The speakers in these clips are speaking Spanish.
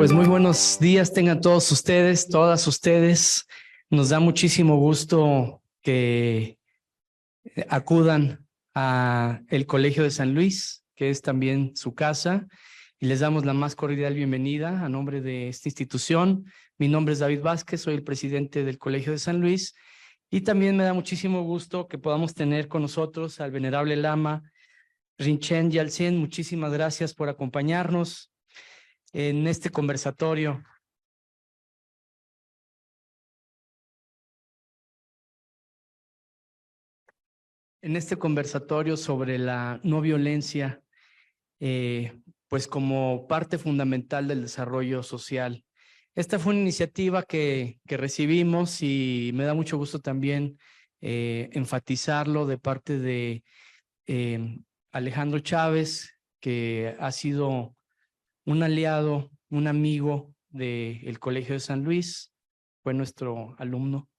Pues muy buenos días tengan todos ustedes, todas ustedes. Nos da muchísimo gusto que acudan a el Colegio de San Luis, que es también su casa, y les damos la más cordial bienvenida a nombre de esta institución. Mi nombre es David Vázquez, soy el presidente del Colegio de San Luis, y también me da muchísimo gusto que podamos tener con nosotros al venerable Lama Rinchen Gyaltsen. Muchísimas gracias por acompañarnos en este conversatorio. En este conversatorio sobre la no violencia, pues como parte fundamental del desarrollo social. Esta fue una iniciativa que recibimos y me da mucho gusto también enfatizarlo de parte de Alejandro Chávez, que ha sido un aliado, un amigo del Colegio de San Luis, fue nuestro alumno.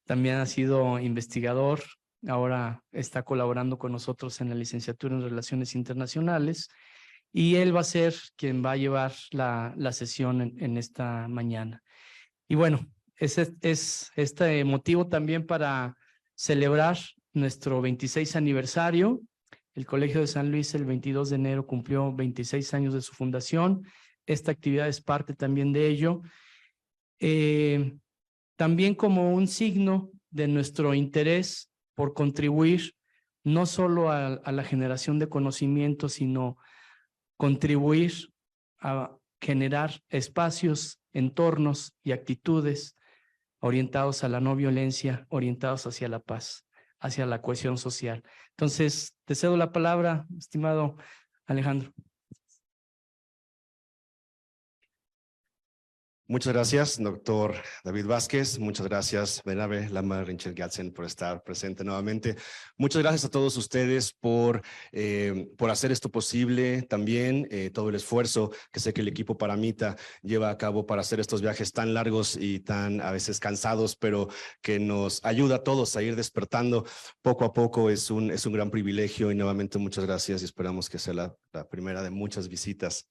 También ha sido investigador, ahora está colaborando con nosotros en la licenciatura en Relaciones Internacionales y él va a ser quien va a llevar la sesión en esta mañana. Y bueno, ese es este motivo también para celebrar nuestro 26 aniversario. El Colegio de San Luis el 22 de enero cumplió 26 años de su fundación. Esta actividad es parte también de ello. También como un signo de nuestro interés por contribuir no solo a la generación de conocimiento, sino contribuir a generar espacios, entornos y actitudes orientados a la no violencia, orientados hacia la paz, hacia la cohesión social. Entonces, te cedo la palabra, estimado Alejandro. Muchas gracias, doctor David Vázquez. Muchas gracias, venerable Lama Rinchen Gyaltsen, por estar presente nuevamente. Muchas gracias a todos ustedes por hacer esto posible. También todo el esfuerzo que sé que el equipo Paramita lleva a cabo para hacer estos viajes tan largos y tan a veces cansados, pero que nos ayuda a todos a ir despertando poco a poco. Es un gran privilegio y nuevamente muchas gracias y esperamos que sea la primera de muchas visitas.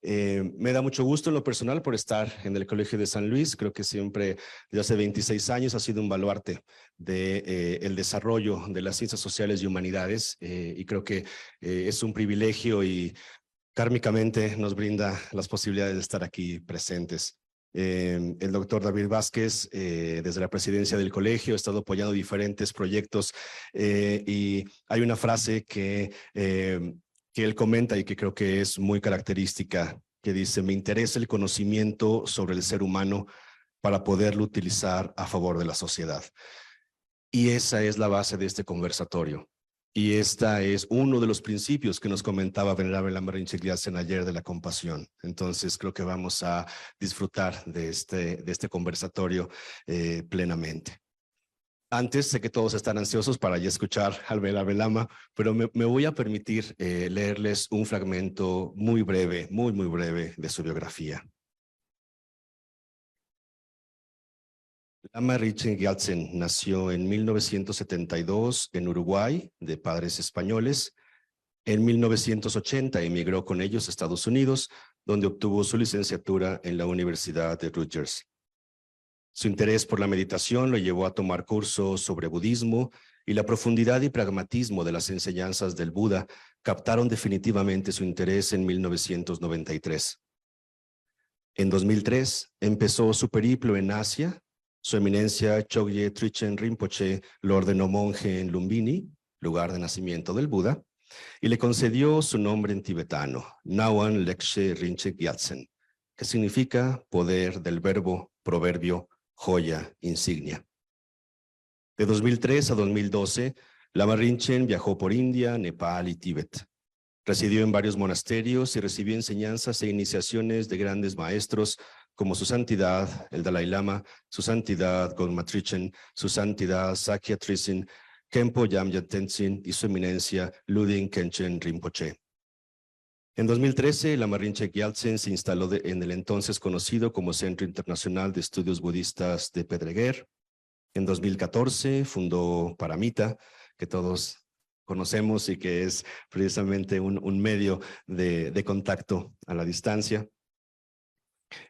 Me da mucho gusto en lo personal por estar en el Colegio de San Luis. Creo que siempre, desde hace 26 años, ha sido un baluarte del desarrollo de las ciencias sociales y humanidades. Y creo que es un privilegio y kármicamente nos brinda las posibilidades de estar aquí presentes. El doctor David Vázquez, desde la presidencia del colegio, ha estado apoyando diferentes proyectos y hay una frase que él comenta y que creo que es muy característica, que dice: me interesa el conocimiento sobre el ser humano para poderlo utilizar a favor de la sociedad. Y esa es la base de este conversatorio. Y esta es uno de los principios que nos comentaba venerable Lama Rinchen Gyaltsen ayer, de la compasión. Entonces creo que vamos a disfrutar de este conversatorio plenamente. Antes, sé que todos están ansiosos para ya escuchar al venerable Lama, pero me voy a permitir leerles un fragmento muy breve, muy breve de su biografía. Lama Rinchen Gyaltsen nació en 1972 en Uruguay, de padres españoles. En 1980 emigró con ellos a Estados Unidos, donde obtuvo su licenciatura en la Universidad de Rutgers. Su interés por la meditación lo llevó a tomar cursos sobre budismo, y la profundidad y pragmatismo de las enseñanzas del Buda captaron definitivamente su interés en 1993. En 2003 empezó su periplo en Asia. Su eminencia Chogye Trichin Rinpoche lo ordenó monje en Lumbini, lugar de nacimiento del Buda, y le concedió su nombre en tibetano, Nawan Lekshe Rinchen Gyaltsen, que significa poder del verbo, proverbio, joya, insignia. De 2003 a 2012, Lama Rinchen viajó por India, Nepal y Tíbet. Residió en varios monasterios y recibió enseñanzas e iniciaciones de grandes maestros como su santidad el Dalai Lama, su santidad Gongma Trichen, su santidad Sakya Trizin, Khenpo Yamyat Tenzin y su eminencia Ludin Khenchen Rinpoche. En 2013, Lama Rinchen Gyaltsen se instaló en el entonces conocido como Centro Internacional de Estudios Budistas de Pedreguer. En 2014 fundó Paramita, que todos conocemos y que es precisamente un medio de contacto a la distancia.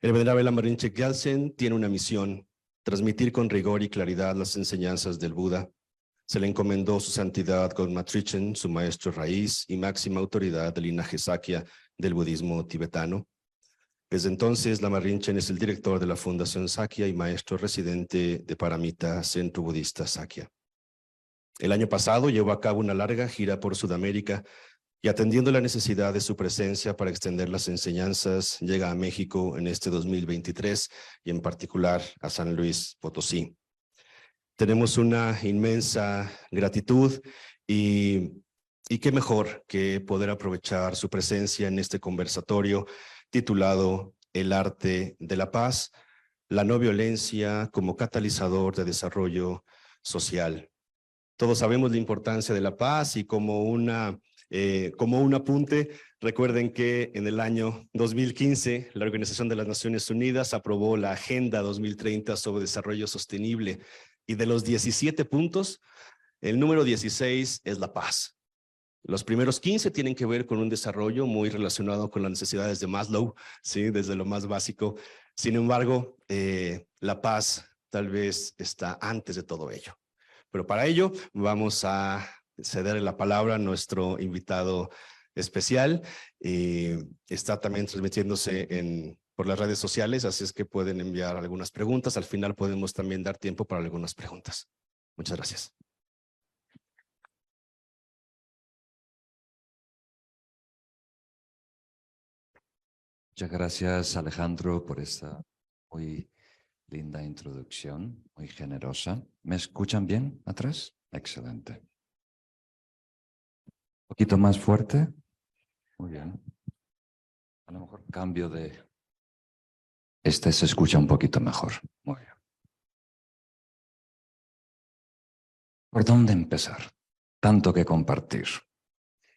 El venerable Lama Rinpoche Gyaltsen tiene una misión: transmitir con rigor y claridad las enseñanzas del Buda. Se le encomendó su santidad Gongma Trichen, su maestro raíz y máxima autoridad del linaje Sakya del budismo tibetano. Desde entonces, Lama Rinchen es el director de la Fundación Sakya y maestro residente de Paramita, Centro Budista Sakya. El año pasado llevó a cabo una larga gira por Sudamérica y, atendiendo la necesidad de su presencia para extender las enseñanzas, llega a México en este 2023 y en particular a San Luis Potosí. Tenemos una inmensa gratitud y qué mejor que poder aprovechar su presencia en este conversatorio titulado El arte de la paz, la no violencia como catalizador de desarrollo social. Todos sabemos la importancia de la paz y como un apunte, recuerden que en el año 2015 la Organización de las Naciones Unidas aprobó la Agenda 2030 sobre Desarrollo Sostenible y de los 17 puntos, el número 16 es la paz. Los primeros 15 tienen que ver con un desarrollo muy relacionado con las necesidades de Maslow, ¿sí? Desde lo más básico. Sin embargo, la paz tal vez está antes de todo ello. Pero para ello vamos a ceder la palabra a nuestro invitado especial. Está también transmitiéndose por las redes sociales, así es que pueden enviar algunas preguntas. Al final podemos también dar tiempo para algunas preguntas. Muchas gracias. Muchas gracias, Alejandro, por esta muy linda introducción, muy generosa. ¿Me escuchan bien atrás? Excelente. ¿Un poquito más fuerte? Muy bien. A lo mejor cambio de... Este se escucha un poquito mejor. Muy bien. ¿Por dónde empezar? Tanto que compartir.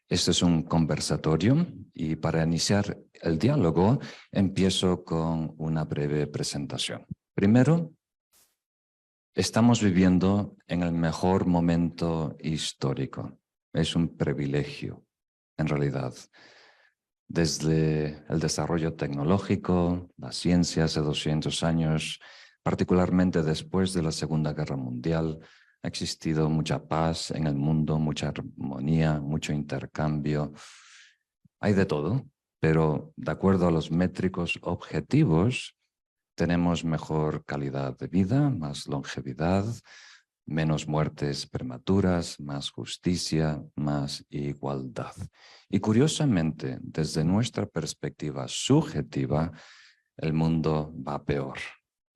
Este es un conversatorio y para iniciar el diálogo empiezo con una breve presentación. Primero, estamos viviendo en el mejor momento histórico. Es un privilegio, en realidad. Desde el desarrollo tecnológico, la ciencia hace 200 años, particularmente después de la Segunda Guerra Mundial, ha existido mucha paz en el mundo, mucha armonía, mucho intercambio. Hay de todo, pero de acuerdo a los métricos objetivos, tenemos mejor calidad de vida, más longevidad, menos muertes prematuras, más justicia, más igualdad. Y curiosamente, desde nuestra perspectiva subjetiva, el mundo va peor.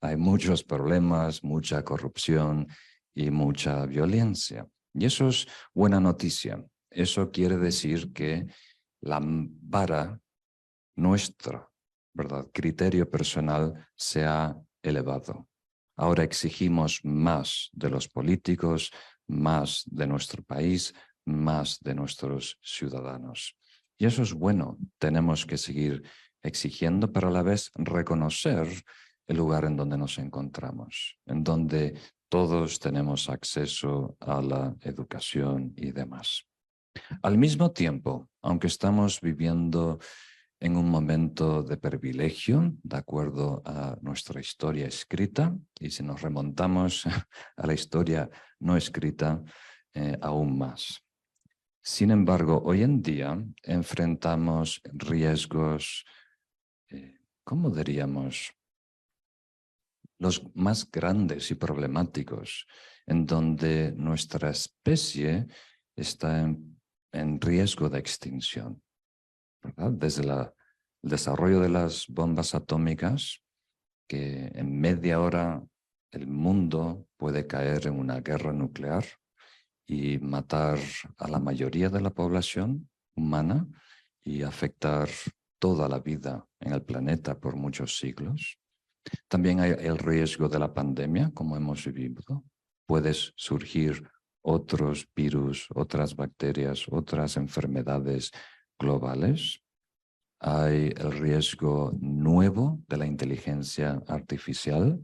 Hay muchos problemas, mucha corrupción y mucha violencia. Y eso es buena noticia. Eso quiere decir que la vara nuestra, ¿verdad?, criterio personal se ha elevado. Ahora exigimos más de los políticos, más de nuestro país, más de nuestros ciudadanos. Y eso es bueno. Tenemos que seguir exigiendo, pero a la vez reconocer el lugar en donde nos encontramos, en donde todos tenemos acceso a la educación y demás. Al mismo tiempo, aunque estamos viviendo en un momento de privilegio, de acuerdo a nuestra historia escrita, y si nos remontamos a la historia no escrita, aún más. Sin embargo, hoy en día enfrentamos riesgos, ¿cómo diríamos?, los más grandes y problemáticos, en donde nuestra especie está en riesgo de extinción, ¿verdad? Desde el desarrollo de las bombas atómicas, que en media hora el mundo puede caer en una guerra nuclear y matar a la mayoría de la población humana y afectar toda la vida en el planeta por muchos siglos. También hay el riesgo de la pandemia, como hemos vivido. Pueden surgir otros virus, otras bacterias, otras enfermedades globales. Hay el riesgo nuevo de la inteligencia artificial,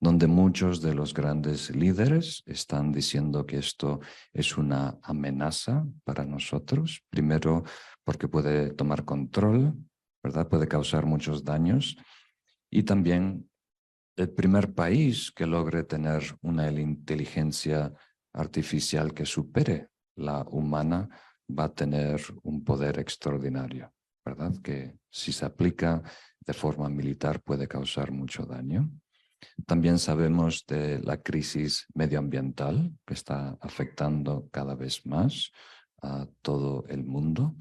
donde muchos de los grandes líderes están diciendo que esto es una amenaza para nosotros. Primero, porque puede tomar control, ¿verdad? Puede causar muchos daños. y también el primer país que logre tener una inteligencia artificial que supere la humana va a tener un poder extraordinario, ¿verdad? Que si se aplica de forma militar puede causar mucho daño. También sabemos de la crisis medioambiental que está afectando cada vez más a todo el mundo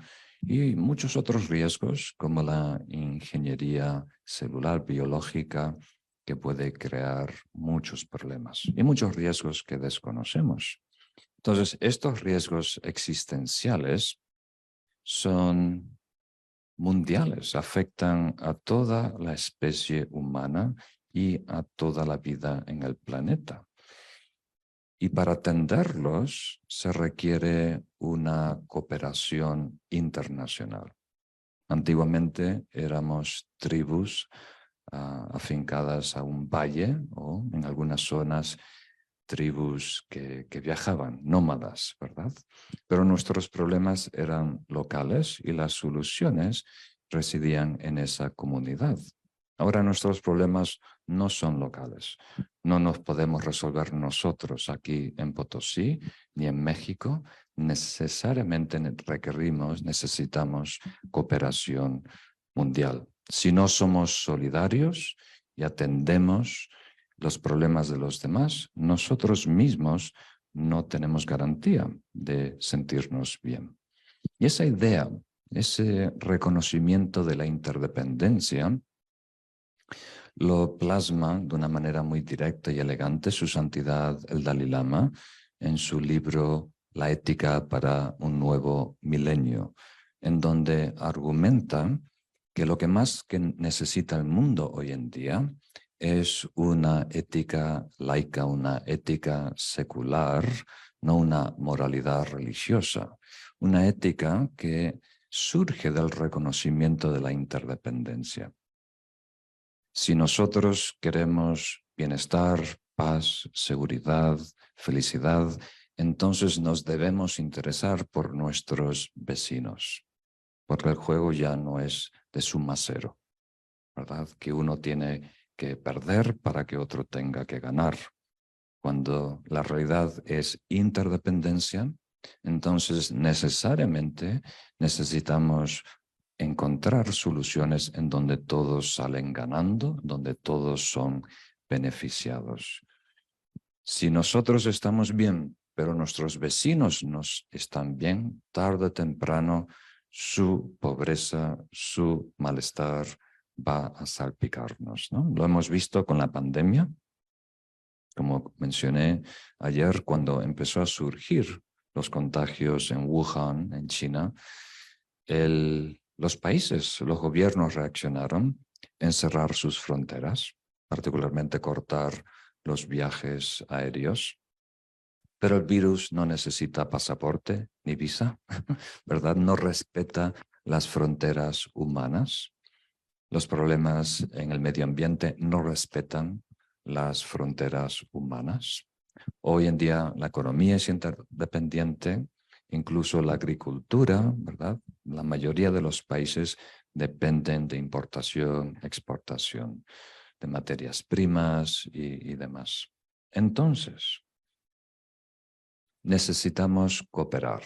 y muchos otros riesgos como la ingeniería celular biológica que puede crear muchos problemas y muchos riesgos que desconocemos. Entonces, estos riesgos existenciales son mundiales, afectan a toda la especie humana y a toda la vida en el planeta. Y para atenderlos se requiere una cooperación internacional. Antiguamente éramos tribus afincadas a un valle o en algunas zonas tribus que viajaban, nómadas, ¿verdad? Pero nuestros problemas eran locales y las soluciones residían en esa comunidad. Ahora nuestros problemas no son locales. No nos podemos resolver nosotros aquí en Potosí ni en México. Necesariamente necesitamos cooperación mundial. Si no somos solidarios y atendemos los problemas de los demás, nosotros mismos no tenemos garantía de sentirnos bien. Y esa idea, ese reconocimiento de la interdependencia, lo plasma de una manera muy directa y elegante Su Santidad el Dalai Lama en su libro La ética para un nuevo milenio, en donde argumenta que lo que más que necesita el mundo hoy en día es una ética laica, una ética secular, no una moralidad religiosa, una ética que surge del reconocimiento de la interdependencia. Si nosotros queremos bienestar, paz, seguridad, felicidad, entonces nos debemos interesar por nuestros vecinos, porque el juego ya no es de suma cero, ¿verdad? Que uno tiene que perder para que otro tenga que ganar. Cuando la realidad es interdependencia, entonces necesariamente necesitamos encontrar soluciones en donde todos salen ganando, donde todos son beneficiados. Si nosotros estamos bien, pero nuestros vecinos no están bien, tarde o temprano su pobreza, su malestar va a salpicarnos, ¿no? Lo hemos visto con la pandemia, como mencioné ayer, cuando empezó a surgir los contagios en Wuhan, en China, los países, los gobiernos reaccionaron en cerrar sus fronteras, particularmente cortar los viajes aéreos. Pero el virus no necesita pasaporte ni visa, ¿verdad? No respeta las fronteras humanas. Los problemas en el medio ambiente no respetan las fronteras humanas. Hoy en día la economía es interdependiente, incluso la agricultura, ¿verdad? La mayoría de los países dependen de importación, exportación, de materias primas y demás. Entonces, necesitamos cooperar,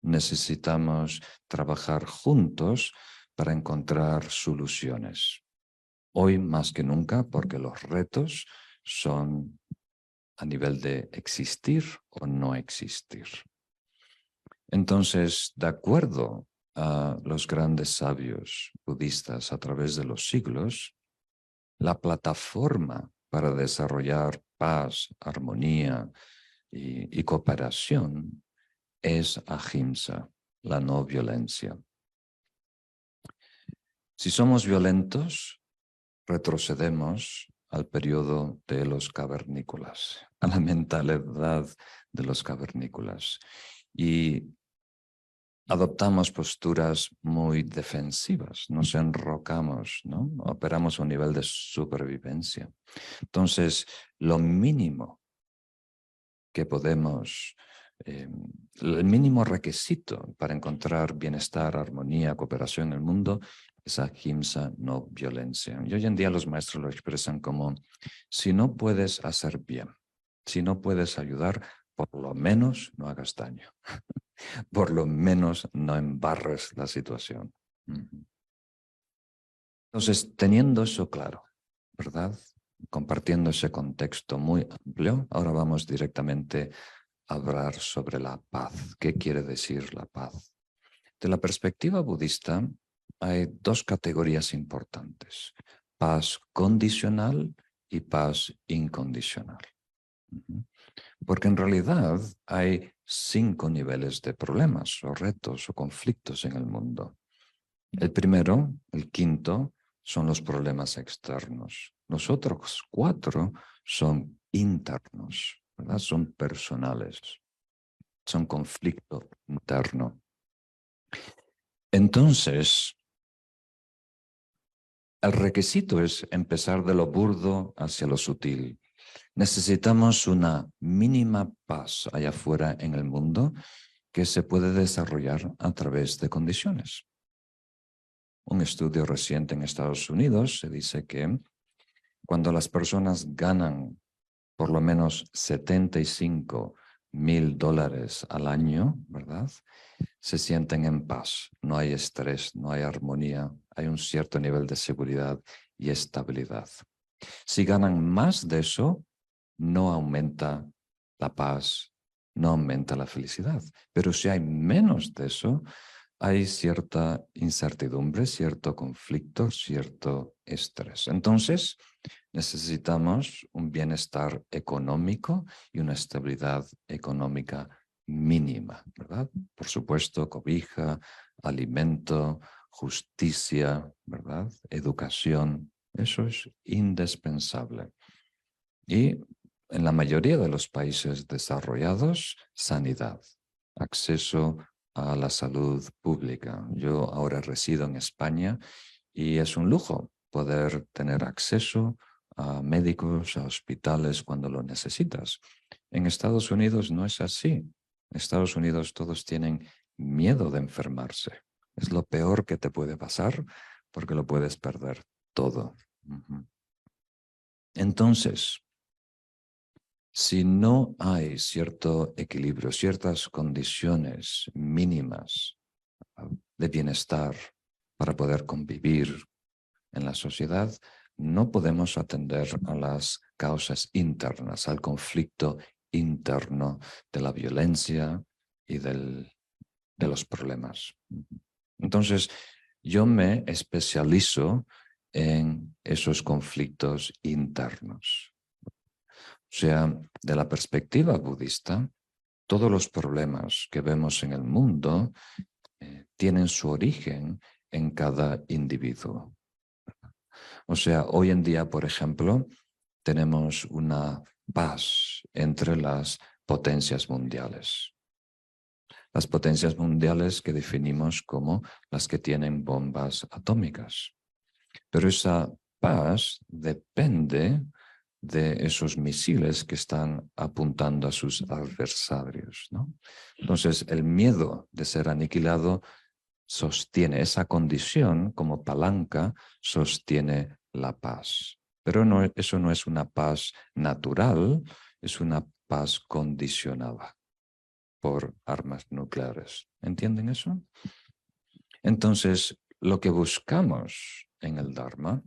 necesitamos trabajar juntos para encontrar soluciones. Hoy más que nunca, porque los retos son a nivel de existir o no existir. Entonces, de acuerdo a los grandes sabios budistas a través de los siglos, la plataforma para desarrollar paz, armonía y cooperación es ahimsa, la no violencia. Si somos violentos, retrocedemos al periodo de los cavernícolas, a la mentalidad de los cavernícolas, y adoptamos posturas muy defensivas, nos enrocamos, ¿no? Operamos a un nivel de supervivencia. Entonces, lo mínimo que podemos, el mínimo requisito para encontrar bienestar, armonía, cooperación en el mundo es ahimsa, no violencia. Y hoy en día los maestros lo expresan como, si no puedes hacer bien, si no puedes ayudar, por lo menos no hagas daño. Por lo menos no embarres la situación. Entonces, teniendo eso claro, ¿verdad? Compartiendo ese contexto muy amplio, ahora vamos directamente a hablar sobre la paz. ¿Qué quiere decir la paz? De la perspectiva budista, hay dos categorías importantes: paz condicional y paz incondicional. Porque en realidad hay 5 niveles de problemas o retos o conflictos en el mundo. El primero, el quinto, son los problemas externos. Los otros 4 son internos, ¿verdad? Son personales, son conflicto interno. Entonces, el requisito es empezar de lo burdo hacia lo sutil. Necesitamos una mínima paz allá afuera en el mundo que se puede desarrollar a través de condiciones. Un estudio reciente en Estados Unidos se dice que cuando las personas ganan por lo menos $75,000 al año, ¿verdad? Se sienten en paz, no hay estrés, no hay armonía, hay un cierto nivel de seguridad y estabilidad. Si ganan más de eso, no aumenta la paz, no aumenta la felicidad. Pero si hay menos de eso, hay cierta incertidumbre, cierto conflicto, cierto estrés. Entonces, necesitamos un bienestar económico y una estabilidad económica mínima, ¿verdad? Por supuesto, cobija, alimento, justicia, ¿verdad? Educación, eso es indispensable. Y en la mayoría de los países desarrollados, sanidad, acceso a la salud pública. Yo ahora resido en España y es un lujo poder tener acceso a médicos, a hospitales cuando lo necesitas. En Estados Unidos no es así. En Estados Unidos todos tienen miedo de enfermarse. Es lo peor que te puede pasar porque lo puedes perder todo. Entonces, si no hay cierto equilibrio, ciertas condiciones mínimas de bienestar para poder convivir en la sociedad, no podemos atender a las causas internas, al conflicto interno de la violencia y de los problemas. Entonces, yo me especializo en esos conflictos internos. O sea, de la perspectiva budista, todos los problemas que vemos en el mundo tienen su origen en cada individuo. O sea, hoy en día, por ejemplo, tenemos una paz entre las potencias mundiales. Las potencias mundiales que definimos como las que tienen bombas atómicas. Pero esa paz depende de esos misiles que están apuntando a sus adversarios, ¿no? Entonces, el miedo de ser aniquilado sostiene esa condición como palanca, sostiene la paz. Pero eso no es una paz natural, es una paz condicionada por armas nucleares. ¿Entienden eso? Entonces, lo que buscamos en el Dharma,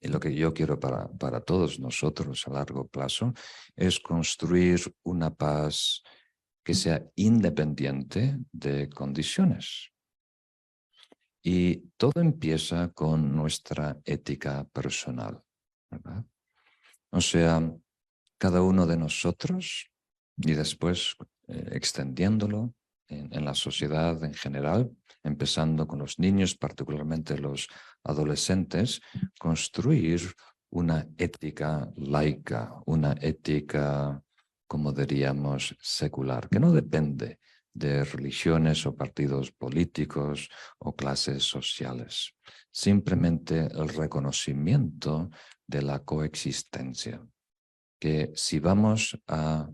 y lo que yo quiero para todos nosotros a largo plazo, es construir una paz que sea independiente de condiciones. Y todo empieza con nuestra ética personal, ¿verdad? O sea, cada uno de nosotros, y después extendiéndolo en la sociedad en general, empezando con los niños, particularmente los adolescentes, construir una ética laica, una ética, como diríamos, secular, que no depende de religiones o partidos políticos o clases sociales. Simplemente el reconocimiento de la coexistencia. Que si vamos a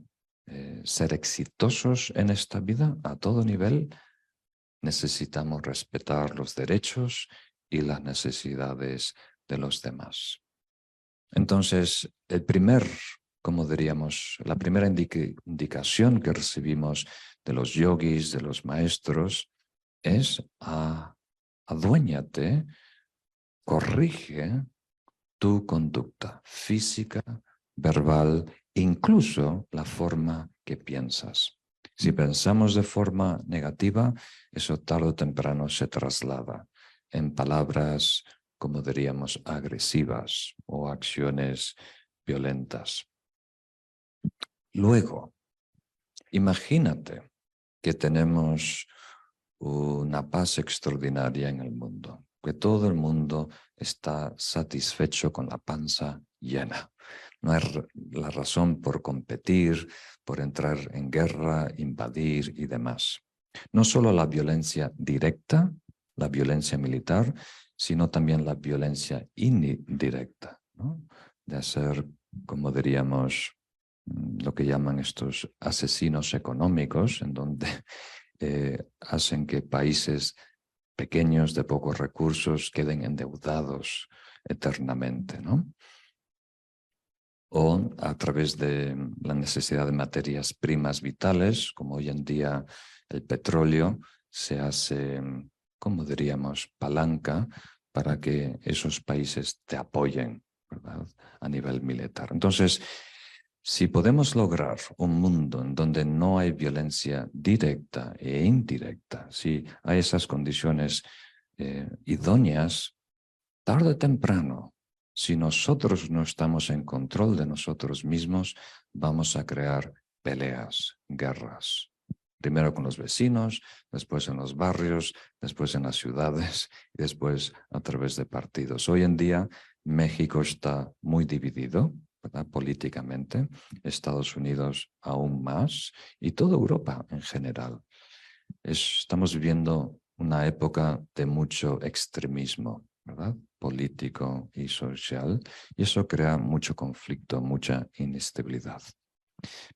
ser exitosos en esta vida a todo nivel, necesitamos respetar los derechos y las necesidades de los demás. Entonces, como diríamos, la primera indicación que recibimos de los yogis, de los maestros, es aduéñate, corrige tu conducta física, verbal, incluso la forma que piensas. Si pensamos de forma negativa, eso tarde o temprano se traslada en palabras, como diríamos, agresivas o acciones violentas. Luego, imagínate que tenemos una paz extraordinaria en el mundo, que todo el mundo está satisfecho con la panza llena. No hay la razón por competir, por entrar en guerra, invadir y demás. No solo la violencia directa, la violencia militar, sino también la violencia indirecta, ¿no? De hacer, como diríamos, lo que llaman estos asesinos económicos, en donde hacen que países pequeños de pocos recursos queden endeudados eternamente, ¿no? O a través de la necesidad de materias primas vitales, como hoy en día el petróleo, se hace, como diríamos, palanca para que esos países te apoyen, ¿verdad?, a nivel militar. Entonces, si podemos lograr un mundo en donde no hay violencia directa e indirecta, si hay esas condiciones idóneas, tarde o temprano, si nosotros no estamos en control de nosotros mismos, vamos a crear peleas, guerras. Primero con los vecinos, después en los barrios, después en las ciudades y después a través de partidos. Hoy en día México está muy dividido, ¿verdad?, políticamente, Estados Unidos aún más y toda Europa en general. Estamos viviendo una época de mucho extremismo, ¿verdad?, político y social, y eso crea mucho conflicto, mucha inestabilidad.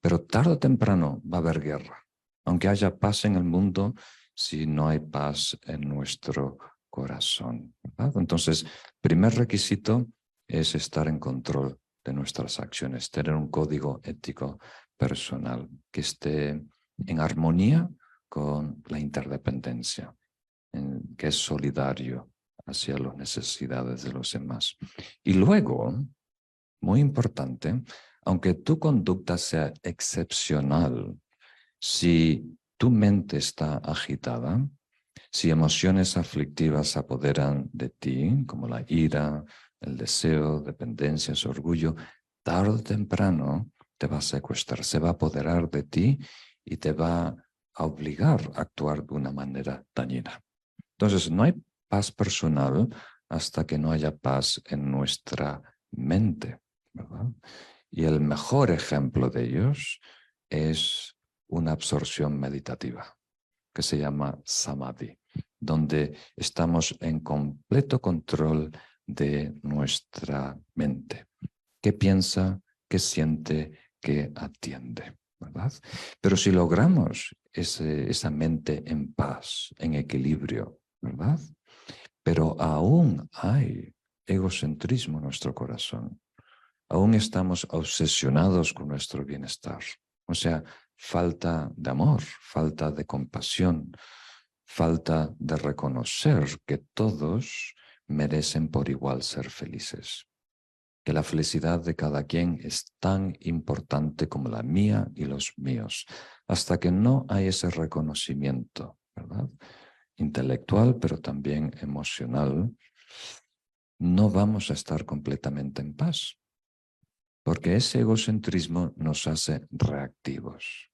Pero tarde o temprano va a haber guerra. Aunque haya paz en el mundo, si no hay paz en nuestro corazón, ¿verdad? Entonces, primer requisito es estar en control de nuestras acciones, tener un código ético personal que esté en armonía con la interdependencia, que es solidario hacia las necesidades de los demás. Y luego, muy importante, aunque tu conducta sea excepcional, si tu mente está agitada, si emociones aflictivas se apoderan de ti, como la ira, el deseo, dependencias, orgullo, tarde o temprano te va a secuestrar, se va a apoderar de ti y te va a obligar a actuar de una manera dañina. Entonces, no hay paz personal hasta que no haya paz en nuestra mente, ¿verdad? Y el mejor ejemplo de ellos es una absorción meditativa que se llama samadhi, donde estamos en completo control de nuestra mente. ¿Qué piensa? ¿Qué siente? ¿Qué atiende? ¿Verdad? Pero si logramos esa mente en paz, en equilibrio, ¿verdad? Pero aún hay egocentrismo en nuestro corazón. Aún estamos obsesionados con nuestro bienestar. O sea, falta de amor, falta de compasión, falta de reconocer que todos merecen por igual ser felices. Que la felicidad de cada quien es tan importante como la mía y los míos. Hasta que no hay ese reconocimiento, ¿verdad?, intelectual, pero también emocional, no vamos a estar completamente en paz. Porque ese egocentrismo nos hace reactivos.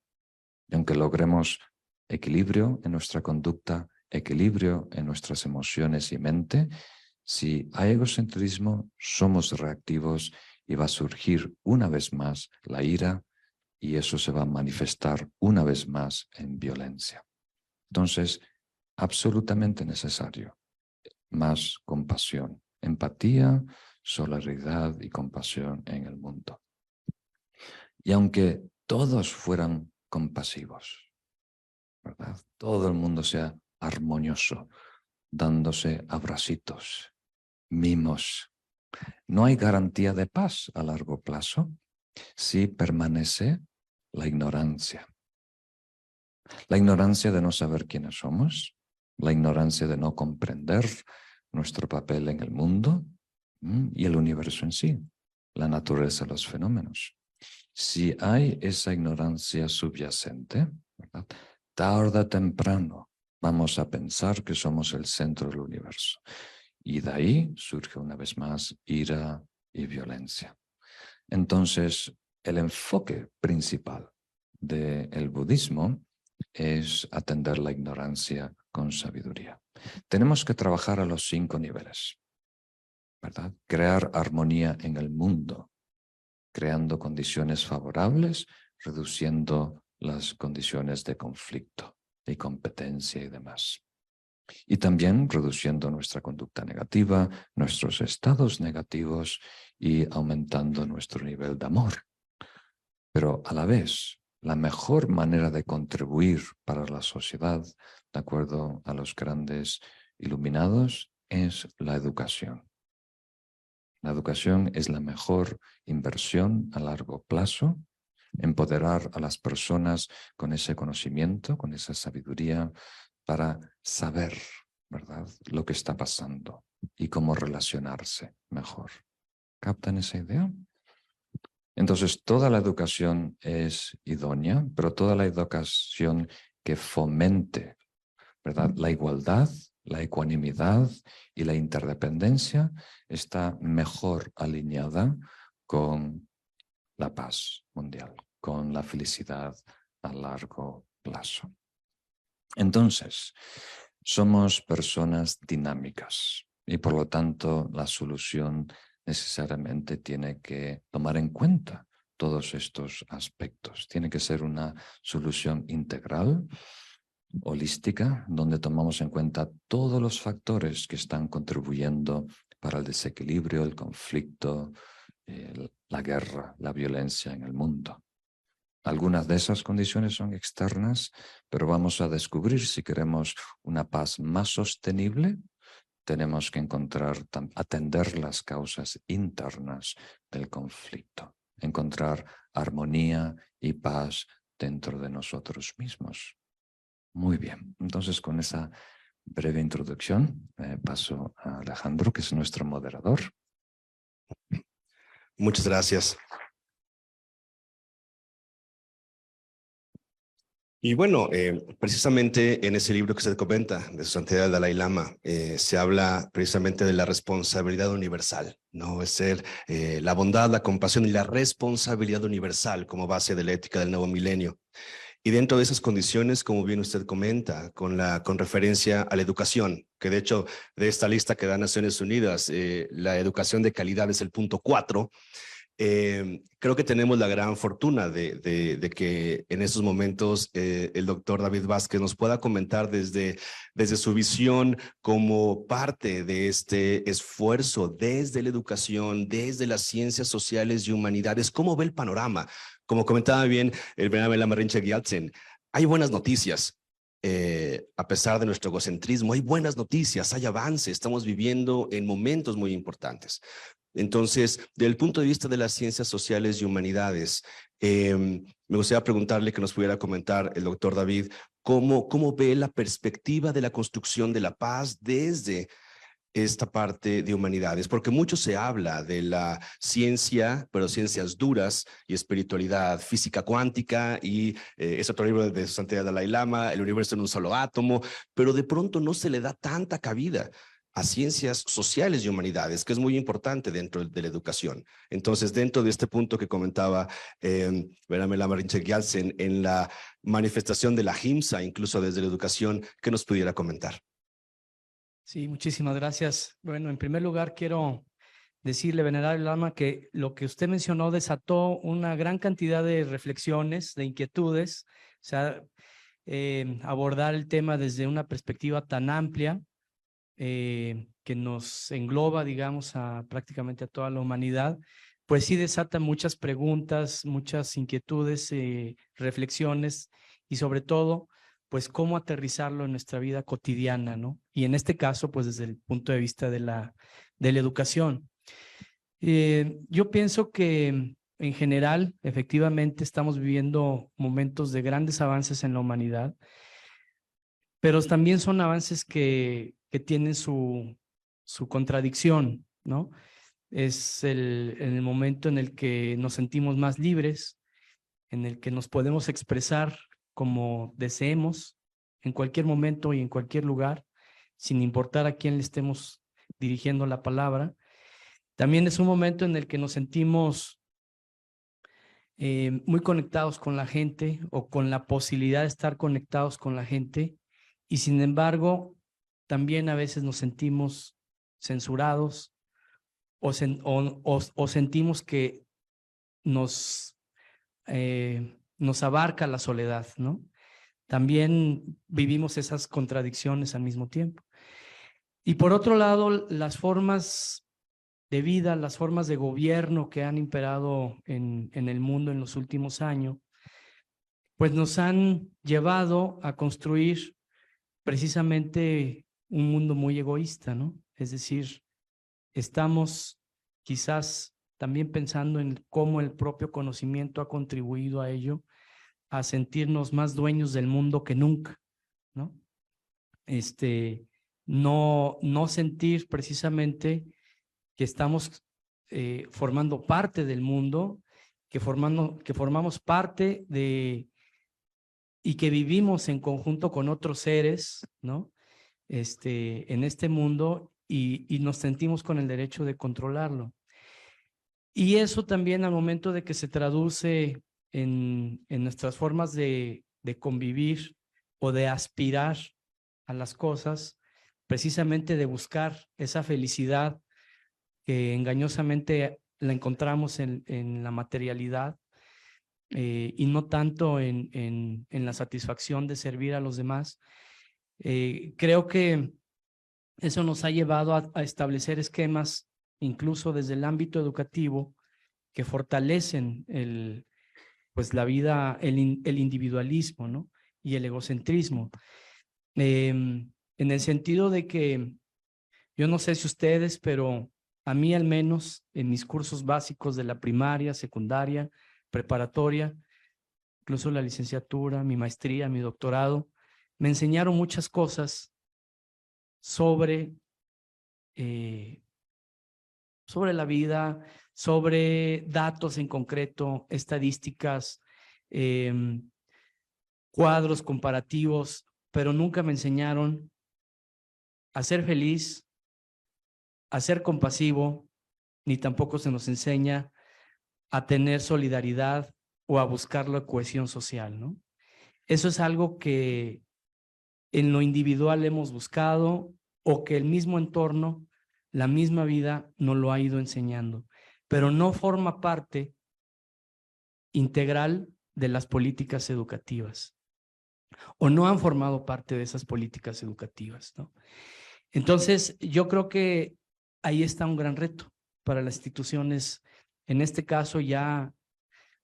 Y aunque logremos equilibrio en nuestra conducta, equilibrio en nuestras emociones y mente, si hay egocentrismo, somos reactivos y va a surgir una vez más la ira y eso se va a manifestar una vez más en violencia. Entonces, absolutamente necesario más compasión, empatía, solidaridad y compasión en el mundo. Y aunque todos fueran compasivos, ¿verdad?, todo el mundo sea armonioso, dándose abracitos, mimos. No hay garantía de paz a largo plazo si permanece la ignorancia. La ignorancia de no saber quiénes somos, la ignorancia de no comprender nuestro papel en el mundo y el universo en sí, la naturaleza de los fenómenos. Si hay esa ignorancia subyacente, ¿verdad?, tarde o temprano vamos a pensar que somos el centro del universo. Y de ahí surge una vez más ira y violencia. Entonces, el enfoque principal del budismo es atender la ignorancia con sabiduría. Tenemos que trabajar a los 5 niveles, ¿verdad? Crear armonía en el mundo, creando condiciones favorables, reduciendo las condiciones de conflicto y competencia y demás. Y también reduciendo nuestra conducta negativa, nuestros estados negativos y aumentando nuestro nivel de amor. Pero a la vez, la mejor manera de contribuir para la sociedad, de acuerdo a los grandes iluminados, es la educación. La educación es la mejor inversión a largo plazo, empoderar a las personas con ese conocimiento, con esa sabiduría, para saber, ¿verdad?, lo que está pasando y cómo relacionarse mejor. ¿Captan esa idea? Entonces, toda la educación es idónea, pero toda la educación que fomente, ¿verdad?, la igualdad, la ecuanimidad y la interdependencia está mejor alineada con la paz mundial, con la felicidad a largo plazo. Entonces, somos personas dinámicas y por lo tanto la solución necesariamente tiene que tomar en cuenta todos estos aspectos. Tiene que ser una solución integral, holística, donde tomamos en cuenta todos los factores que están contribuyendo para el desequilibrio, el conflicto, la guerra, la violencia en el mundo. Algunas de esas condiciones son externas, pero vamos a descubrir si queremos una paz más sostenible, tenemos que atender las causas internas del conflicto, encontrar armonía y paz dentro de nosotros mismos. Muy bien, entonces con esa breve introducción paso a Alejandro, que es nuestro moderador. Muchas gracias. Y bueno, precisamente en ese libro que se comenta de Su Santidad el Dalai Lama, se habla precisamente de la responsabilidad universal, ¿no? Es ser la bondad, la compasión y la responsabilidad universal como base de la ética del nuevo milenio. Y dentro de esas condiciones, como bien usted comenta, con referencia a la educación, que de hecho de esta lista que da Naciones Unidas, la educación de calidad es el punto 4. Creo que tenemos la gran fortuna de que en estos momentos el doctor David Vázquez nos pueda comentar desde su visión como parte de este esfuerzo desde la educación, desde las ciencias sociales y humanidades, cómo ve el panorama. Como comentaba bien el venerable Lama Rinpoche Gyaltsen, hay buenas noticias. A pesar de nuestro egocentrismo, hay buenas noticias, hay avance, estamos viviendo en momentos muy importantes. Entonces, desde el punto de vista de las ciencias sociales y humanidades, me gustaría preguntarle que nos pudiera comentar el doctor David, ¿cómo ve la perspectiva de la construcción de la paz desde esta parte de humanidades? Porque mucho se habla de la ciencia, pero ciencias duras y espiritualidad, física cuántica y es otro libro de Su Santidad Dalai Lama, el universo en un solo átomo, pero de pronto no se le da tanta cabida a ciencias sociales y humanidades, que es muy importante dentro de la educación. Entonces, dentro de este punto que comentaba Venerable Lama Rinpoche Gyaltsen en la manifestación de la ahimsa, incluso desde la educación, ¿qué nos pudiera comentar? Sí, muchísimas gracias. Bueno, en primer lugar quiero decirle, Venerable Lama, que lo que usted mencionó desató una gran cantidad de reflexiones, de inquietudes, o sea, abordar el tema desde una perspectiva tan amplia que nos engloba, digamos, prácticamente a toda la humanidad, pues sí desata muchas preguntas, muchas inquietudes, reflexiones y sobre todo pues cómo aterrizarlo en nuestra vida cotidiana, ¿no? Y en este caso, pues desde el punto de vista de la educación. Yo pienso que en general, efectivamente, estamos viviendo momentos de grandes avances en la humanidad, pero también son avances que tienen su contradicción, ¿no? Es en el momento en el que nos sentimos más libres, en el que nos podemos expresar como deseemos, en cualquier momento y en cualquier lugar, sin importar a quién le estemos dirigiendo la palabra. También es un momento en el que nos sentimos muy conectados con la gente o con la posibilidad de estar conectados con la gente, y sin embargo, también a veces nos sentimos censurados o sentimos que nos abarca la soledad, ¿no? También vivimos esas contradicciones al mismo tiempo. Y por otro lado, las formas de vida, las formas de gobierno que han imperado en el mundo en los últimos años, pues nos han llevado a construir precisamente un mundo muy egoísta, ¿no? Es decir, estamos quizás también pensando en cómo el propio conocimiento ha contribuido a ello, a sentirnos más dueños del mundo que nunca, ¿no? No sentir precisamente que estamos formando parte del mundo, que formamos parte de y que vivimos en conjunto con otros seres, ¿no? En este mundo, y nos sentimos con el derecho de controlarlo. Y eso también al momento de que se traduce en nuestras formas de convivir o de aspirar a las cosas, precisamente de buscar esa felicidad que engañosamente la encontramos en la materialidad, y no tanto en la satisfacción de servir a los demás. Creo que eso nos ha llevado a establecer esquemas, incluso desde el ámbito educativo, que fortalecen pues la vida, el individualismo, ¿no? Y el egocentrismo. En el sentido de que, yo no sé si ustedes, pero a mí al menos en mis cursos básicos de la primaria, secundaria, preparatoria, incluso la licenciatura, mi maestría, mi doctorado, me enseñaron muchas cosas sobre la vida, sobre datos en concreto, estadísticas, cuadros comparativos, pero nunca me enseñaron a ser feliz, a ser compasivo, ni tampoco se nos enseña a tener solidaridad o a buscar la cohesión social, ¿no? Eso es algo que en lo individual hemos buscado, o que el mismo entorno, la misma vida nos lo ha ido enseñando, pero no forma parte integral de las políticas educativas, o no han formado parte de esas políticas educativas, ¿no? Entonces, yo creo que ahí está un gran reto para las instituciones, en este caso ya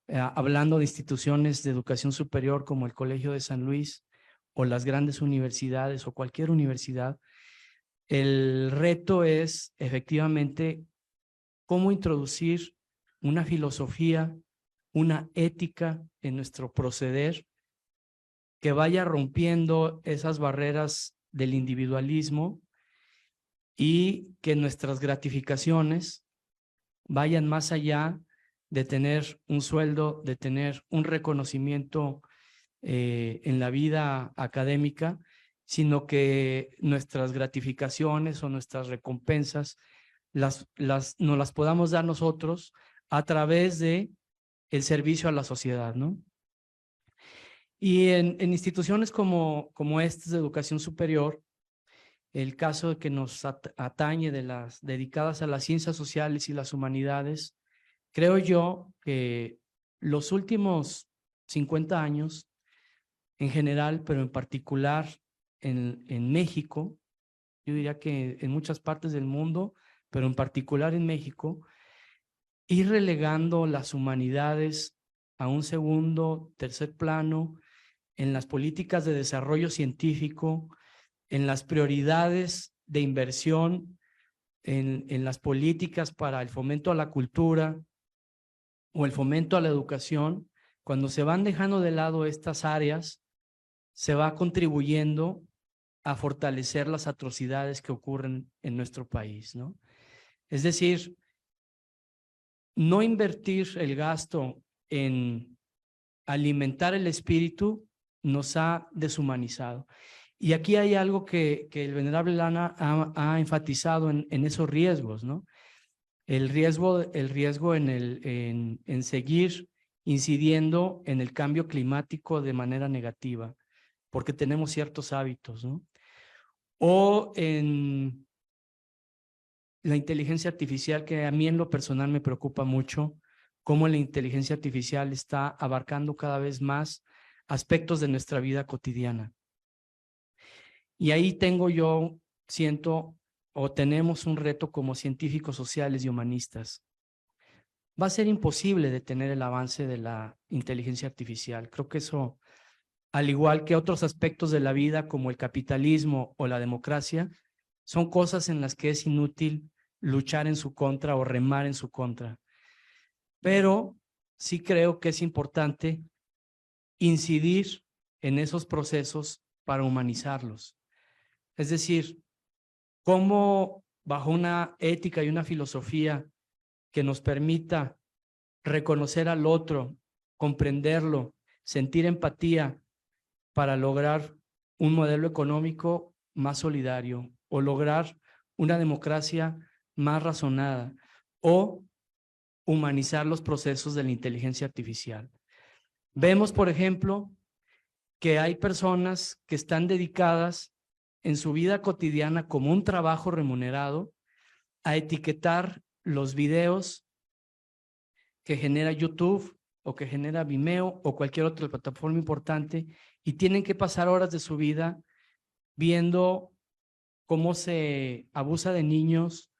hablando de instituciones de educación superior como el Colegio de San Luis o las grandes universidades o cualquier universidad. El reto es efectivamente cómo introducir una filosofía, una ética en nuestro proceder que vaya rompiendo esas barreras del individualismo, y que nuestras gratificaciones vayan más allá de tener un sueldo, de tener un reconocimiento en la vida académica, sino que nuestras gratificaciones o nuestras recompensas nos las podamos dar nosotros a través de el servicio a la sociedad, ¿no? Y en instituciones como estas de educación superior, el caso que nos atañe de las dedicadas a las ciencias sociales y las humanidades, creo yo que los últimos 50 años en general, pero en particular en México, yo diría que en muchas partes del mundo, pero en particular en México, ir relegando las humanidades a un segundo, tercer plano, en las políticas de desarrollo científico, en las prioridades de inversión, en las políticas para el fomento a la cultura o el fomento a la educación, cuando se van dejando de lado estas áreas, se va contribuyendo a fortalecer las atrocidades que ocurren en nuestro país, ¿no? Es decir, no invertir el gasto en alimentar el espíritu nos ha deshumanizado. Y aquí hay algo que el venerable Lana ha enfatizado en esos riesgos, ¿no? El riesgo en seguir incidiendo en el cambio climático de manera negativa, porque tenemos ciertos hábitos, ¿no? O en la inteligencia artificial, que a mí en lo personal me preocupa mucho, cómo la inteligencia artificial está abarcando cada vez más aspectos de nuestra vida cotidiana. Y ahí tenemos un reto como científicos sociales y humanistas. Va a ser imposible detener el avance de la inteligencia artificial. Creo que eso, al igual que otros aspectos de la vida como el capitalismo o la democracia, son cosas en las que es inútil luchar en su contra o remar en su contra. Pero sí creo que es importante incidir en esos procesos para humanizarlos. Es decir, cómo bajo una ética y una filosofía que nos permita reconocer al otro, comprenderlo, sentir empatía para lograr un modelo económico más solidario o lograr una democracia más razonada o humanizar los procesos de la inteligencia artificial. Vemos, por ejemplo, que hay personas que están dedicadas en su vida cotidiana como un trabajo remunerado a etiquetar los videos que genera YouTube o que genera Vimeo o cualquier otra plataforma importante y tienen que pasar horas de su vida viendo cómo se abusa de niños,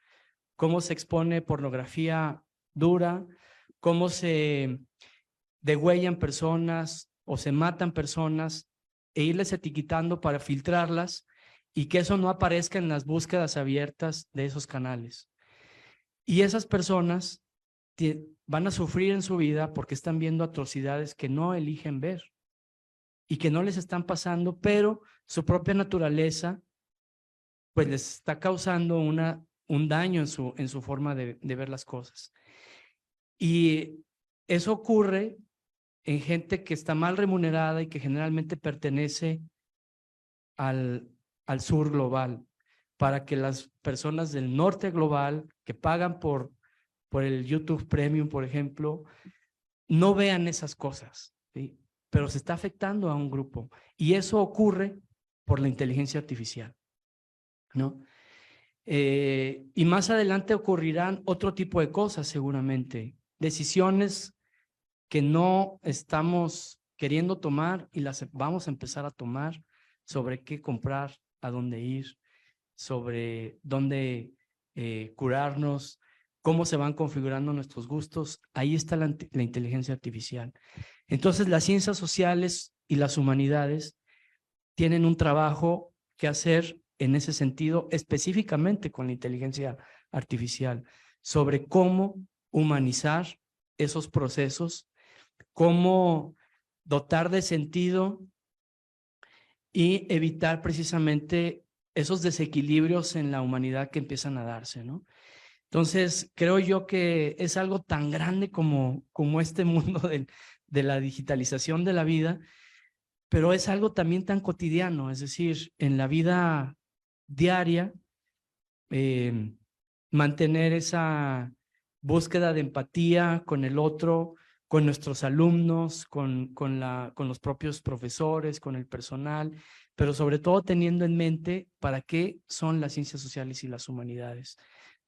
cómo se expone pornografía dura, cómo se degüellan personas o se matan personas e irles etiquetando para filtrarlas y que eso no aparezca en las búsquedas abiertas de esos canales. Y esas personas van a sufrir en su vida porque están viendo atrocidades que no eligen ver y que no les están pasando, pero su propia naturaleza pues les está causando un daño en su forma de ver las cosas. Y eso ocurre en gente que está mal remunerada y que generalmente pertenece al sur global, para que las personas del norte global que pagan por el YouTube Premium, por ejemplo, no vean esas cosas, ¿sí? Pero se está afectando a un grupo y eso ocurre por la inteligencia artificial, ¿no? Y más adelante ocurrirán otro tipo de cosas seguramente, decisiones que no estamos queriendo tomar y las vamos a empezar a tomar sobre qué comprar, a dónde ir, sobre dónde curarnos, cómo se van configurando nuestros gustos. Ahí está la inteligencia artificial. Entonces, las ciencias sociales y las humanidades tienen un trabajo que hacer en ese sentido, específicamente con la inteligencia artificial, sobre cómo humanizar esos procesos, cómo dotar de sentido y evitar precisamente esos desequilibrios en la humanidad que empiezan a darse, ¿no? Entonces, creo yo que es algo tan grande como este mundo de la digitalización de la vida, pero es algo también tan cotidiano, es decir, en la vida diaria, mantener esa búsqueda de empatía con el otro, con nuestros alumnos, con los propios profesores, con el personal, pero sobre todo teniendo en mente para qué son las ciencias sociales y las humanidades.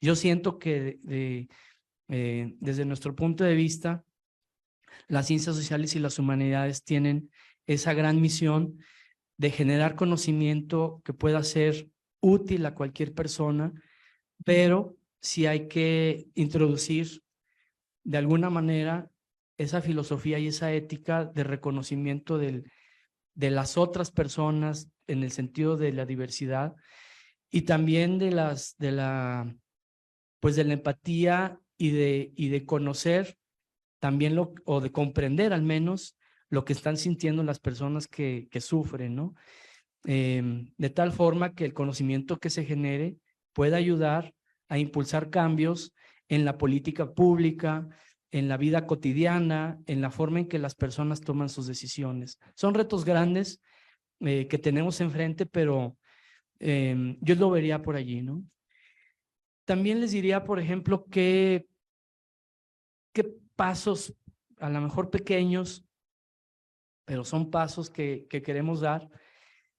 Yo siento que desde nuestro punto de vista, las ciencias sociales y las humanidades tienen esa gran misión de generar conocimiento que pueda ser útil a cualquier persona, pero sí hay que introducir de alguna manera esa filosofía y esa ética de reconocimiento del de las otras personas en el sentido de la diversidad y también de la empatía y de conocer también o de comprender al menos lo que están sintiendo las personas que sufren, ¿no? De tal forma que el conocimiento que se genere pueda ayudar a impulsar cambios en la política pública, en la vida cotidiana, en la forma en que las personas toman sus decisiones. Son retos grandes que tenemos enfrente, pero yo lo vería por allí, ¿no? También les diría, por ejemplo, qué pasos, a lo mejor pequeños, pero son pasos que queremos dar,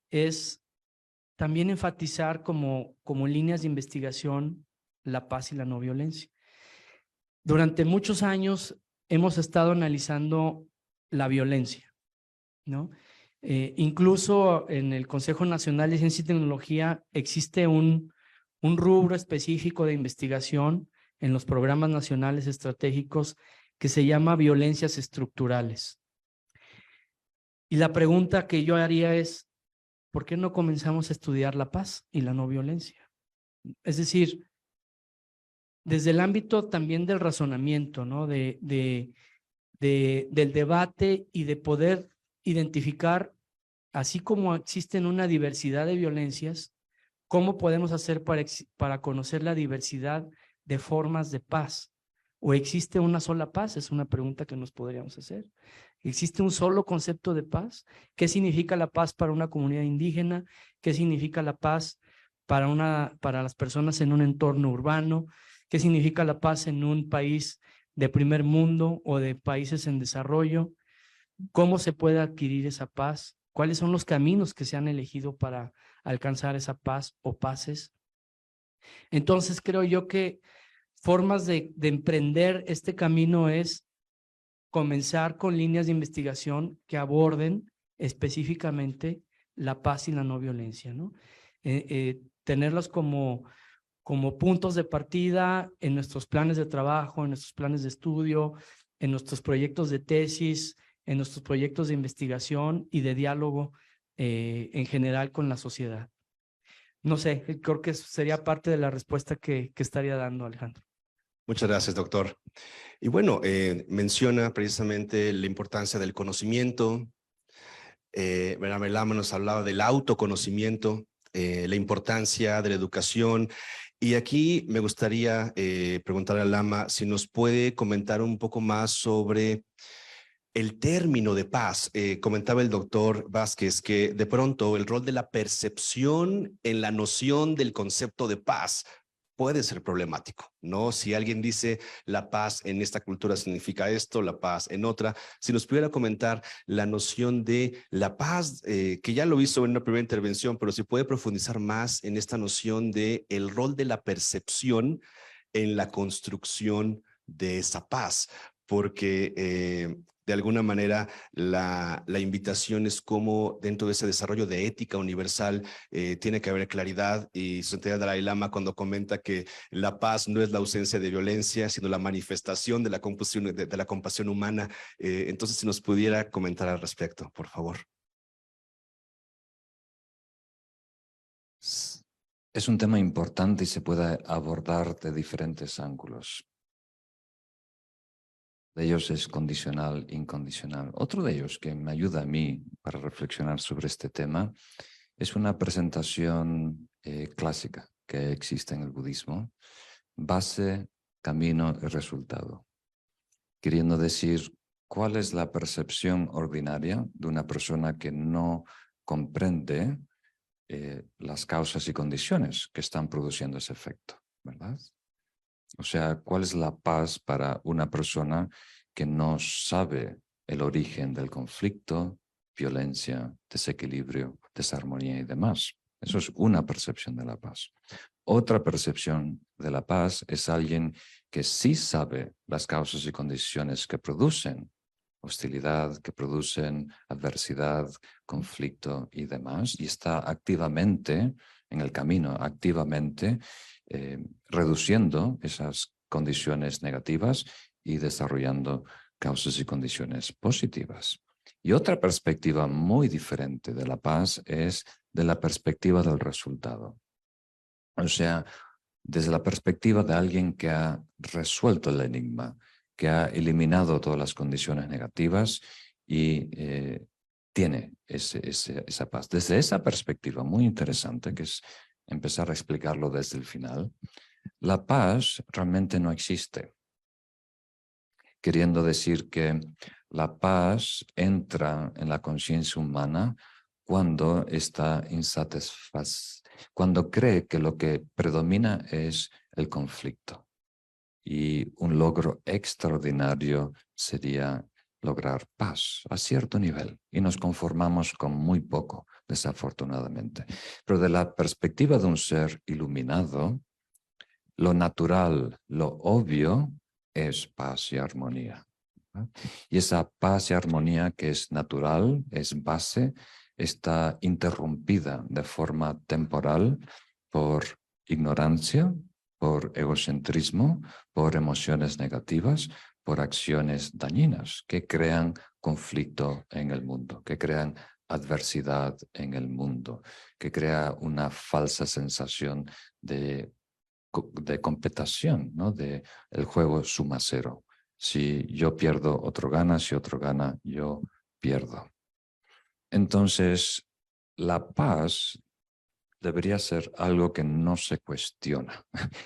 es también enfatizar como líneas de investigación la paz y la no violencia. Durante muchos años hemos estado analizando la violencia, ¿no? Incluso en el Consejo Nacional de Ciencia y Tecnología existe un rubro específico de investigación en los programas nacionales estratégicos que se llama violencias estructurales. Y la pregunta que yo haría es, ¿por qué no comenzamos a estudiar la paz y la no violencia? Es decir, desde el ámbito también del razonamiento, ¿no? Del debate y de poder identificar, así como existen una diversidad de violencias, ¿cómo podemos hacer para conocer la diversidad de formas de paz? ¿O existe una sola paz? Es una pregunta que nos podríamos hacer. ¿Existe un solo concepto de paz? ¿Qué significa la paz para una comunidad indígena? ¿Qué significa la paz para las personas en un entorno urbano? ¿Qué significa la paz en un país de primer mundo o de países en desarrollo? ¿Cómo se puede adquirir esa paz? ¿Cuáles son los caminos que se han elegido para alcanzar esa paz o paces? Entonces creo yo que formas de emprender este camino es comenzar con líneas de investigación que aborden específicamente la paz y la no violencia, ¿no? Tenerlos como puntos de partida en nuestros planes de trabajo, en nuestros planes de estudio, en nuestros proyectos de tesis, en nuestros proyectos de investigación y de diálogo en general con la sociedad. No sé, creo que eso sería parte de la respuesta que estaría dando, Alejandro. Muchas gracias, doctor. Y bueno, menciona precisamente la importancia del conocimiento. Lama nos hablaba del autoconocimiento, la importancia de la educación. Y aquí me gustaría preguntarle a Lama si nos puede comentar un poco más sobre el término de paz. Comentaba el doctor Vázquez que de pronto el rol de la percepción en la noción del concepto de paz puede ser problemático, ¿no? Si alguien dice la paz en esta cultura significa esto, la paz en otra, si nos pudiera comentar la noción de la paz, que ya lo hizo en una primera intervención, pero si puede profundizar más en esta noción de el rol de la percepción en la construcción de esa paz, porque de alguna manera la invitación es como dentro de ese desarrollo de ética universal tiene que haber claridad, y su santidad Dalai Lama cuando comenta que la paz no es la ausencia de violencia, sino la manifestación de la compasión humana. Entonces, si nos pudiera comentar al respecto, por favor. Es un tema importante y se puede abordar de diferentes ángulos. De ellos es condicional, incondicional. Otro de ellos que me ayuda a mí para reflexionar sobre este tema es una presentación clásica que existe en el budismo: base, camino y resultado. Queriendo decir, ¿cuál es la percepción ordinaria de una persona que no comprende las causas y condiciones que están produciendo ese efecto, ¿verdad? O sea, ¿cuál es la paz para una persona que no sabe el origen del conflicto, violencia, desequilibrio, desarmonía y demás? Eso es una percepción de la paz. Otra percepción de la paz es alguien que sí sabe las causas y condiciones que producen hostilidad, que producen adversidad, conflicto y demás, y está activamente en el camino, activamente reduciendo esas condiciones negativas y desarrollando causas y condiciones positivas. Y otra perspectiva muy diferente de la paz es de la perspectiva del resultado. O sea, desde la perspectiva de alguien que ha resuelto el enigma, que ha eliminado todas las condiciones negativas y tiene esa paz. Desde esa perspectiva muy interesante, que es empezar a explicarlo desde el final, la paz realmente no existe. Queriendo decir que la paz entra en la conciencia humana cuando está cuando cree que lo que predomina es el conflicto. Y un logro extraordinario sería lograr paz a cierto nivel. Y nos conformamos con muy poco, desafortunadamente. Pero de la perspectiva de un ser iluminado, lo natural, lo obvio, es paz y armonía. Y esa paz y armonía que es natural, es base, está interrumpida de forma temporal por ignorancia, por egocentrismo, por emociones negativas, por acciones dañinas que crean conflicto en el mundo, que crean adversidad en el mundo, que crea una falsa sensación de competición, ¿no? De el juego suma cero. Si yo pierdo, otro gana, si otro gana, yo pierdo. Entonces, la paz debería ser algo que no se cuestiona,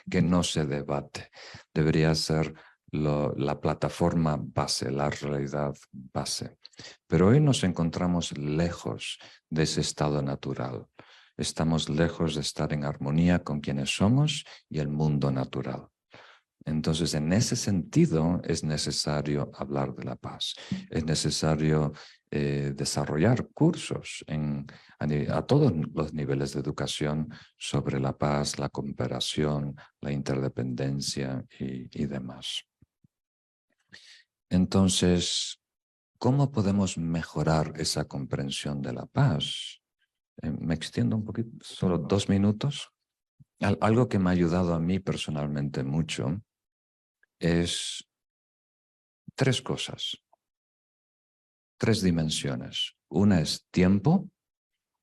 que no se debate. Debería ser la plataforma base, la realidad base. Pero hoy nos encontramos lejos de ese estado natural. Estamos lejos de estar en armonía con quienes somos y el mundo natural. Entonces, en ese sentido, es necesario hablar de la paz. Es necesario desarrollar cursos a todos los niveles de educación sobre la paz, la cooperación, la interdependencia y demás. Entonces, ¿cómo podemos mejorar esa comprensión de la paz? Me extiendo un poquito, solo 2 minutos. Algo que me ha ayudado a mí personalmente mucho es 3 cosas, 3 dimensiones. Una es tiempo,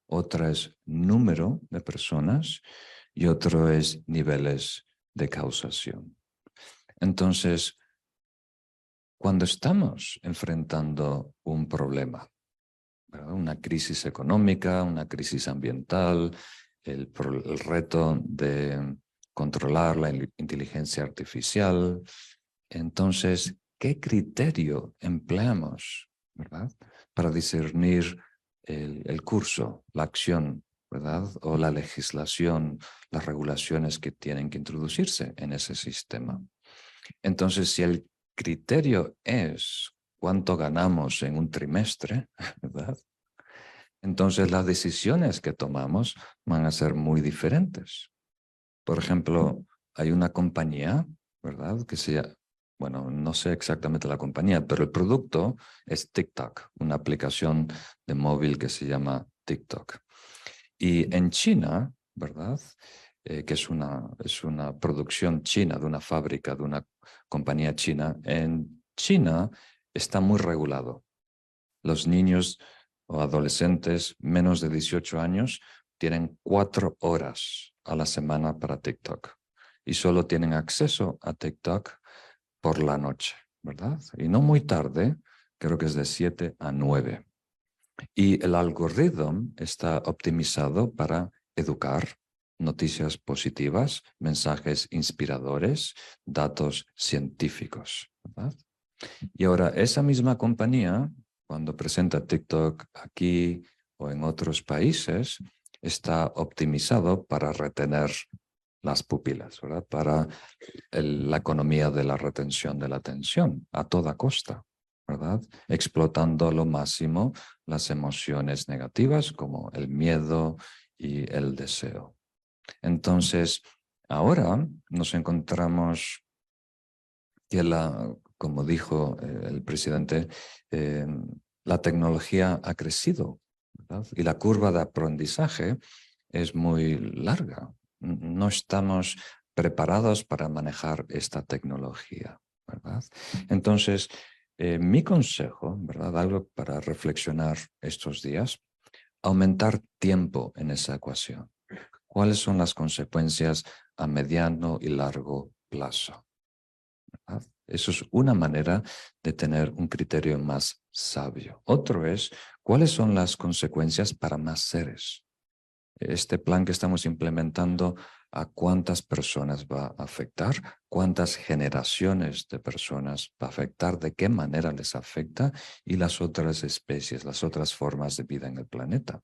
otra es número de personas y otro es niveles de causación. Entonces, cuando estamos enfrentando un problema, ¿verdad? Una crisis económica, una crisis ambiental, el reto de controlar la inteligencia artificial, entonces, ¿qué criterio empleamos, verdad, para discernir el curso, la acción, verdad, o la legislación, las regulaciones que tienen que introducirse en ese sistema? Entonces, si el criterio es cuánto ganamos en un trimestre, ¿verdad? Entonces las decisiones que tomamos van a ser muy diferentes. Por ejemplo, hay una compañía, ¿verdad? Que se llama, bueno, no sé exactamente la compañía, pero el producto es TikTok, una aplicación de móvil que se llama TikTok. Y en China, ¿verdad? Que es una producción china, de una fábrica, de una compañía china. En China está muy regulado. Los niños o adolescentes menos de 18 años tienen 4 horas a la semana para TikTok y solo tienen acceso a TikTok por la noche, ¿verdad? Y no muy tarde, creo que es de 7 a 9. Y el algoritmo está optimizado para educar, noticias positivas, mensajes inspiradores, datos científicos, ¿verdad? Y ahora esa misma compañía, cuando presenta TikTok aquí o en otros países, está optimizado para retener las pupilas, ¿verdad? Para la economía de la retención de la atención a toda costa, ¿verdad? Explotando lo máximo las emociones negativas como el miedo y el deseo. Entonces, ahora nos encontramos que como dijo el presidente, la tecnología ha crecido, ¿verdad? Y la curva de aprendizaje es muy larga. No estamos preparados para manejar esta tecnología, ¿verdad? Entonces, Mi consejo, ¿verdad? Algo para reflexionar estos días, aumentar tiempo en esa ecuación. ¿Cuáles son las consecuencias a mediano y largo plazo? ¿Verdad? Eso es una manera de tener un criterio más sabio. Otro es, ¿cuáles son las consecuencias para más seres? Este plan que estamos implementando, ¿a cuántas personas va a afectar? ¿Cuántas generaciones de personas va a afectar? ¿De qué manera les afecta? Y las otras especies, las otras formas de vida en el planeta.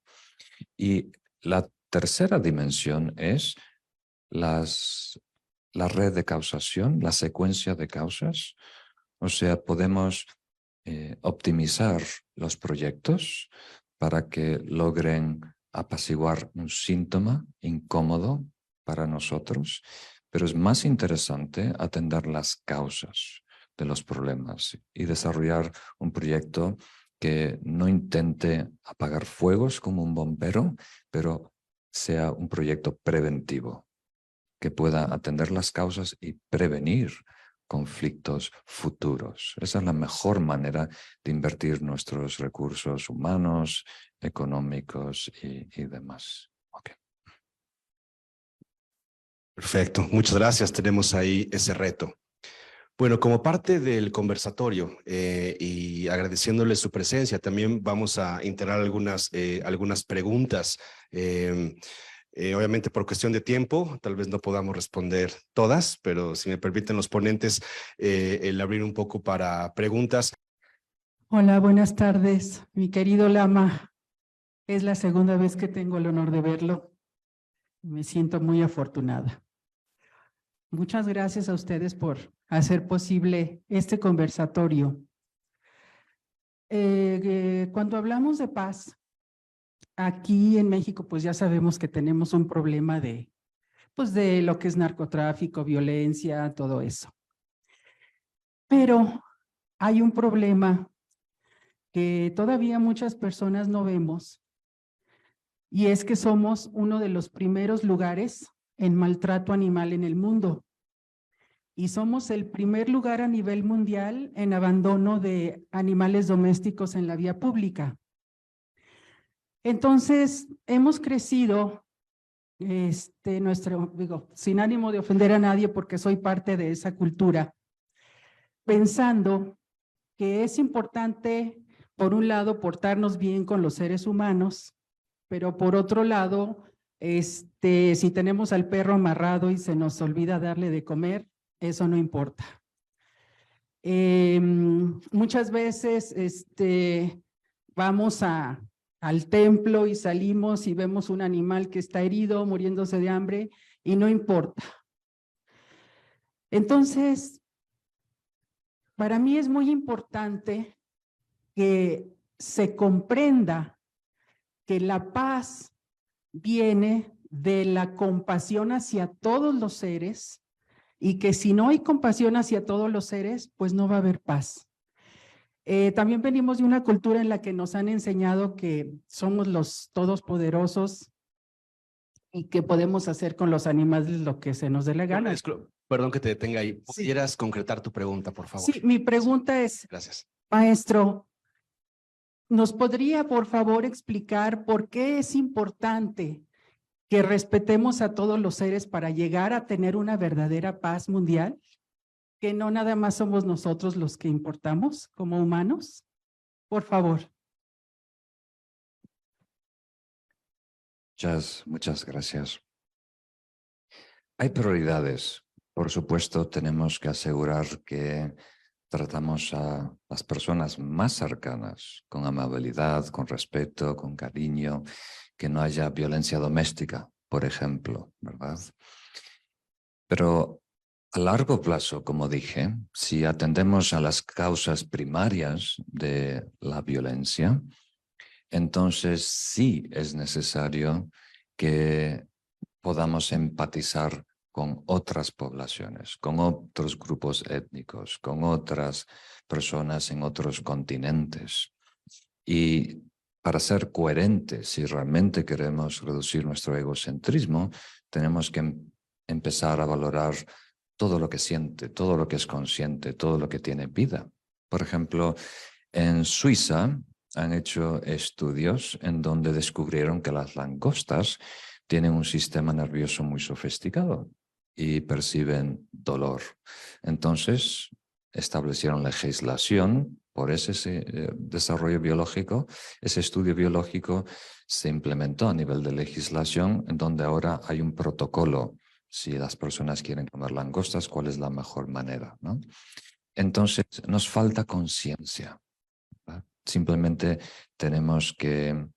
Y la tercera dimensión es la red de causación, la secuencia de causas. O sea, podemos optimizar los proyectos para que logren apaciguar un síntoma incómodo para nosotros, pero es más interesante atender las causas de los problemas y desarrollar un proyecto que no intente apagar fuegos como un bombero, pero sea un proyecto preventivo, que pueda atender las causas y prevenir conflictos futuros. Esa es la mejor manera de invertir nuestros recursos humanos, económicos y demás. Okay. Perfecto, muchas gracias. Tenemos ahí ese reto. Bueno, como parte del conversatorio y agradeciéndole su presencia, también vamos a integrar algunas preguntas. Obviamente por cuestión de tiempo, tal vez no podamos responder todas, pero si me permiten los ponentes, el abrir un poco para preguntas. Hola, buenas tardes, mi querido Lama. Es la segunda vez que tengo el honor de verlo. Me siento muy afortunada. Muchas gracias a ustedes por hacer posible este conversatorio. Cuando hablamos de paz, aquí en México, pues ya sabemos que tenemos un problema de lo que es narcotráfico, violencia, todo eso. Pero hay un problema que todavía muchas personas no vemos, y es que somos uno de los primeros lugares en maltrato animal en el mundo. Y somos el primer lugar a nivel mundial en abandono de animales domésticos en la vía pública. Entonces, hemos crecido, sin ánimo de ofender a nadie porque soy parte de esa cultura, pensando que es importante, por un lado, portarnos bien con los seres humanos, pero por otro lado, si tenemos al perro amarrado y se nos olvida darle de comer, eso no importa. Muchas veces vamos al templo y salimos y vemos un animal que está herido, muriéndose de hambre, y no importa. Entonces, para mí es muy importante que se comprenda que la paz viene de la compasión hacia todos los seres, y que si no hay compasión hacia todos los seres, pues no va a haber paz. También venimos de una cultura en la que nos han enseñado que somos los todopoderosos y que podemos hacer con los animales lo que se nos dé la gana. Perdón que te detenga ahí. ¿Pudieras concretar tu pregunta, por favor? Sí, mi pregunta es, gracias. Maestro, ¿nos podría, por favor, explicar por qué es importante que respetemos a todos los seres para llegar a tener una verdadera paz mundial? ¿Que no nada más somos nosotros los que importamos como humanos? Por favor. Muchas gracias. Hay prioridades. Por supuesto, tenemos que asegurar que tratamos a las personas más cercanas con amabilidad, con respeto, con cariño, que no haya violencia doméstica, por ejemplo, ¿verdad? Pero a largo plazo, como dije, si atendemos a las causas primarias de la violencia, entonces sí es necesario que podamos empatizar con otras poblaciones, con otros grupos étnicos, con otras personas en otros continentes. Y para ser coherentes, si realmente queremos reducir nuestro egocentrismo, tenemos que empezar a valorar todo lo que siente, todo lo que es consciente, todo lo que tiene vida. Por ejemplo, en Suiza han hecho estudios en donde descubrieron que las langostas tienen un sistema nervioso muy sofisticado y perciben dolor. Entonces, establecieron legislación por ese desarrollo biológico. Ese estudio biológico se implementó a nivel de legislación, en donde ahora hay un protocolo. Si las personas quieren comer langostas, ¿cuál es la mejor manera, ¿no? Entonces, nos falta conciencia. Simplemente tenemos que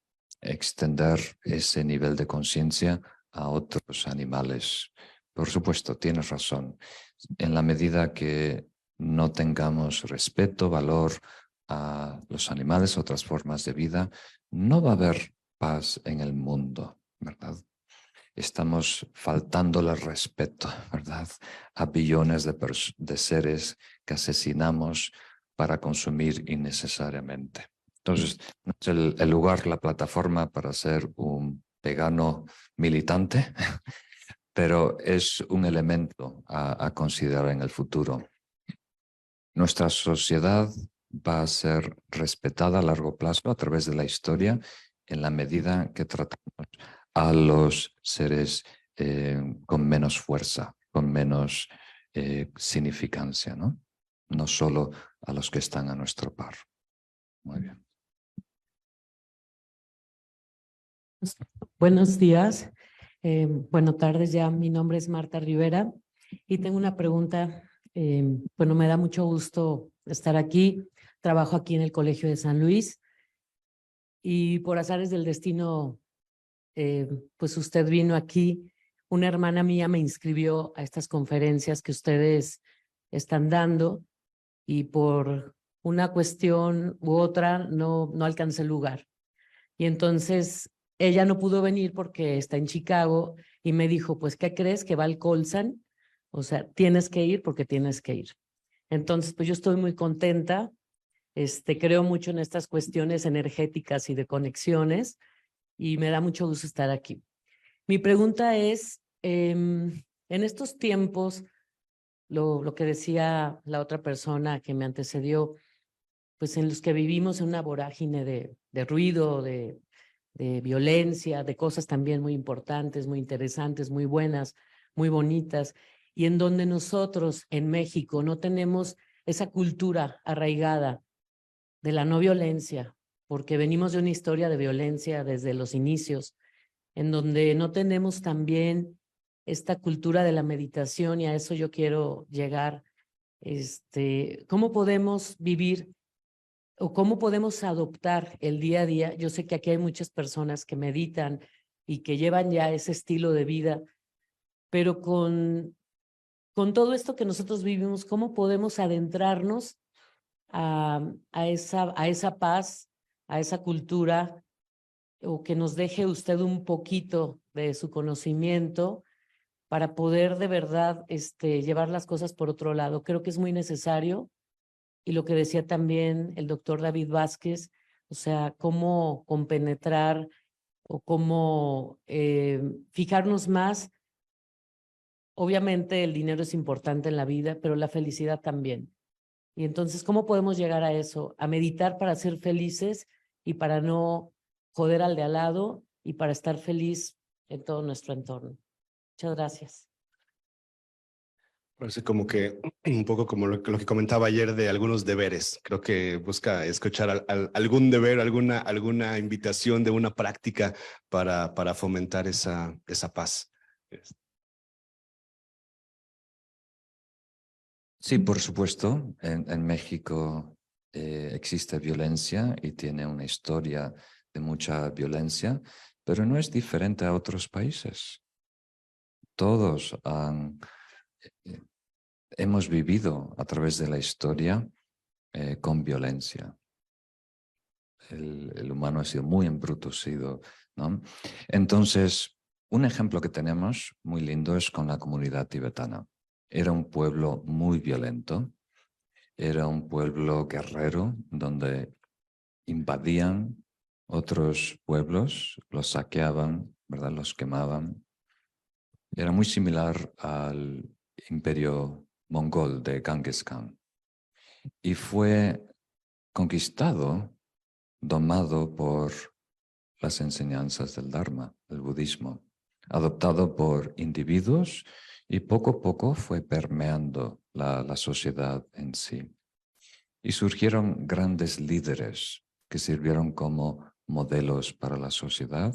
extender ese nivel de conciencia a otros animales. Por supuesto, tienes razón. En la medida que no tengamos respeto, valor a los animales, otras formas de vida, no va a haber paz en el mundo, ¿verdad? Estamos faltándole respeto, ¿verdad? A billones de seres que asesinamos para consumir innecesariamente. Entonces, no es el lugar, la plataforma para ser un vegano militante, pero es un elemento a considerar en el futuro. Nuestra sociedad va a ser respetada a largo plazo a través de la historia en la medida que tratamos a los seres con menos fuerza, con menos significancia, ¿no? No solo a los que están a nuestro par. Muy bien. Buenos días, buenas tardes ya. Mi nombre es Marta Rivera y tengo una pregunta. Bueno, me da mucho gusto estar aquí. Trabajo aquí en el Colegio de San Luis y por azares del destino, pues usted vino aquí. Una hermana mía me inscribió a estas conferencias que ustedes están dando y por una cuestión u otra no alcancé el lugar. Y entonces ella no pudo venir porque está en Chicago y me dijo, pues, ¿qué crees? Que va al Colsan. O sea, tienes que ir porque tienes que ir. Entonces, pues yo estoy muy contenta. Creo mucho en estas cuestiones energéticas y de conexiones y me da mucho gusto estar aquí. Mi pregunta es, en estos tiempos, lo que decía la otra persona que me antecedió, pues en los que vivimos en una vorágine de ruido, de violencia, de cosas también muy importantes, muy interesantes, muy buenas, muy bonitas, y en donde nosotros en México no tenemos esa cultura arraigada de la no violencia, porque venimos de una historia de violencia desde los inicios, en donde no tenemos también esta cultura de la meditación, y a eso yo quiero llegar. ¿Cómo podemos vivir o cómo podemos adoptar el día a día? Yo sé que aquí hay muchas personas que meditan y que llevan ya ese estilo de vida, pero con todo esto que nosotros vivimos, ¿cómo podemos adentrarnos a esa paz, a esa cultura, o que nos deje usted un poquito de su conocimiento para poder de verdad llevar las cosas por otro lado? Creo que es muy necesario. Y lo que decía también el doctor David Vázquez, o sea, cómo compenetrar o cómo fijarnos más. Obviamente el dinero es importante en la vida, pero la felicidad también. Y entonces, ¿cómo podemos llegar a eso? A meditar para ser felices y para no joder al de al lado y para estar feliz en todo nuestro entorno. Muchas gracias. Parece como que un poco como lo que comentaba ayer de algunos deberes. Creo que busca escuchar algún deber, alguna invitación de una práctica para fomentar esa paz. Sí, por supuesto. En México existe violencia y tiene una historia de mucha violencia, pero no es diferente a otros países. Todos hemos vivido a través de la historia con violencia. El humano ha sido muy embrutecido, ¿no? Entonces, un ejemplo que tenemos muy lindo es con la comunidad tibetana. Era un pueblo muy violento, era un pueblo guerrero donde invadían otros pueblos, los saqueaban, ¿verdad? Los quemaban. Era muy similar al imperio mongol de Genghis Khan. y fue conquistado, domado por las enseñanzas del Dharma, el budismo, adoptado por individuos y poco a poco fue permeando la sociedad en sí. Y surgieron grandes líderes que sirvieron como modelos para la sociedad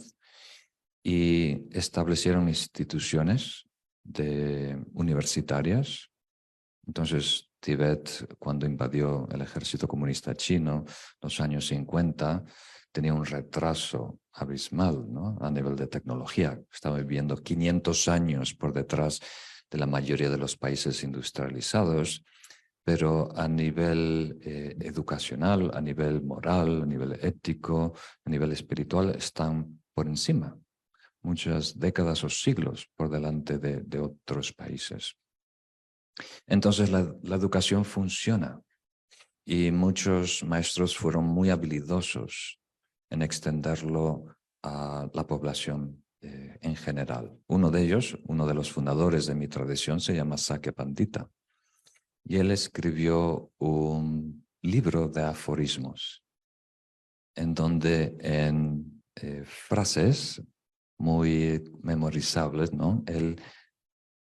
y establecieron instituciones universitarias. Entonces, Tíbet, cuando invadió el ejército comunista chino, los años 50, tenía un retraso abismal, ¿no? A nivel de tecnología. Estaba viviendo 500 años por detrás de la mayoría de los países industrializados, pero a nivel educacional, a nivel moral, a nivel ético, a nivel espiritual, están por encima, muchas décadas o siglos por delante de otros países. Entonces la educación funciona y muchos maestros fueron muy habilidosos en extenderlo a la población en general. Uno de ellos, uno de los fundadores de mi tradición, se llama Sakya Pandita y él escribió un libro de aforismos en donde en frases muy memorizables, ¿no? Él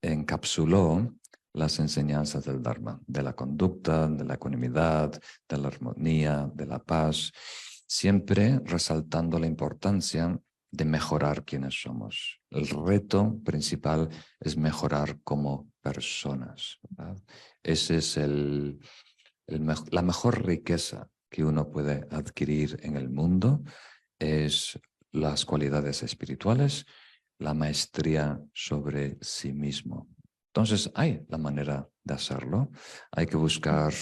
encapsuló las enseñanzas del Dharma, de la conducta, de la ecuanimidad, de la armonía, de la paz, siempre resaltando la importancia de mejorar quienes somos. El reto principal es mejorar como personas, ¿verdad? Ese es la mejor riqueza que uno puede adquirir en el mundo, es las cualidades espirituales, la maestría sobre sí mismo. Entonces hay la manera de hacerlo, hay que buscar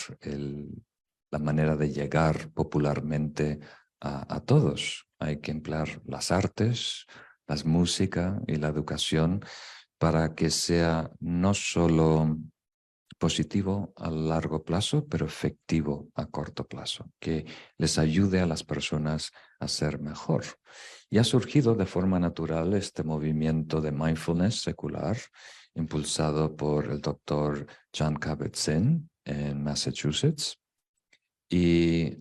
la manera de llegar popularmente a todos. Hay que emplear las artes, la música y la educación para que sea no solo positivo a largo plazo, pero efectivo a corto plazo, que les ayude a las personas a ser mejor. Y ha surgido de forma natural este movimiento de mindfulness secular, impulsado por el doctor Jon Kabat-Zinn en Massachusetts, y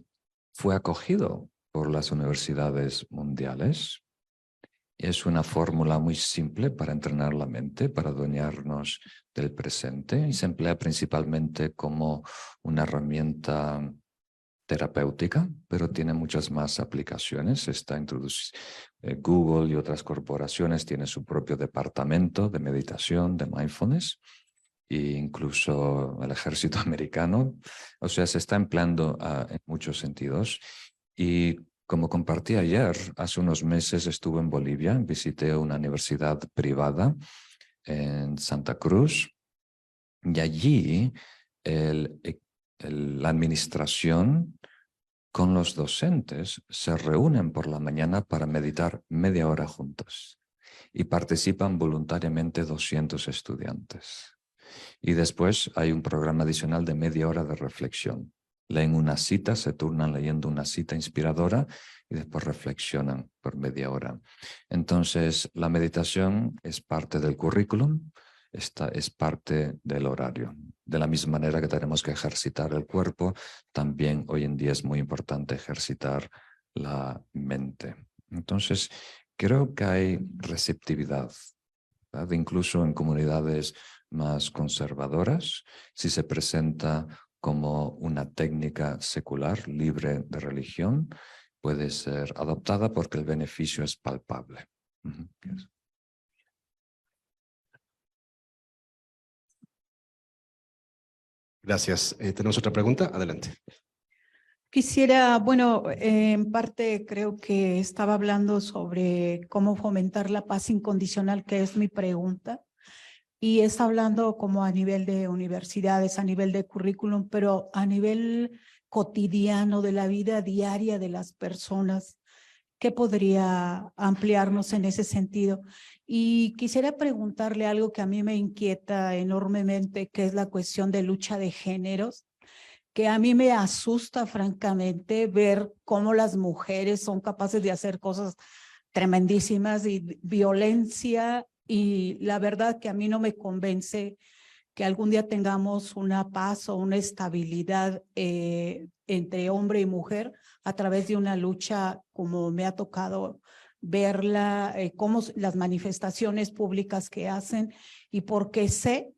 fue acogido por las universidades mundiales. Es una fórmula muy simple para entrenar la mente, para adueñarnos del presente, y se emplea principalmente como una herramienta terapéutica, pero tiene muchas más aplicaciones. Google y otras corporaciones tienen su propio departamento de meditación, de mindfulness, e incluso el ejército americano. O sea, se está empleando en muchos sentidos. Y como compartí ayer, hace unos meses estuve en Bolivia, visité una universidad privada en Santa Cruz y allí la administración con los docentes se reúnen por la mañana para meditar media hora juntos y participan voluntariamente 200 estudiantes. Y después hay un programa adicional de media hora de reflexión. Leen una cita, se turnan leyendo una cita inspiradora y después reflexionan por media hora. Entonces, la meditación es parte del currículum, es parte del horario. De la misma manera que tenemos que ejercitar el cuerpo, también hoy en día es muy importante ejercitar la mente. Entonces, creo que hay receptividad, ¿verdad? Incluso en comunidades más conservadoras, si se presenta como una técnica secular, libre de religión, puede ser adoptada porque el beneficio es palpable. Gracias. ¿Tenemos otra pregunta? Adelante. Quisiera, bueno, en parte creo que estaba hablando sobre cómo fomentar la paz incondicional, que es mi pregunta. Y está hablando como a nivel de universidades, a nivel de currículum, pero a nivel cotidiano de la vida diaria de las personas. ¿Qué podría ampliarnos en ese sentido? Y quisiera preguntarle algo que a mí me inquieta enormemente, que es la cuestión de lucha de géneros, que a mí me asusta francamente ver cómo las mujeres son capaces de hacer cosas tremendísimas y violencia, y la verdad que a mí no me convence que algún día tengamos una paz o una estabilidad entre hombre y mujer a través de una lucha como me ha tocado verla, cómo las manifestaciones públicas que hacen, y porque sé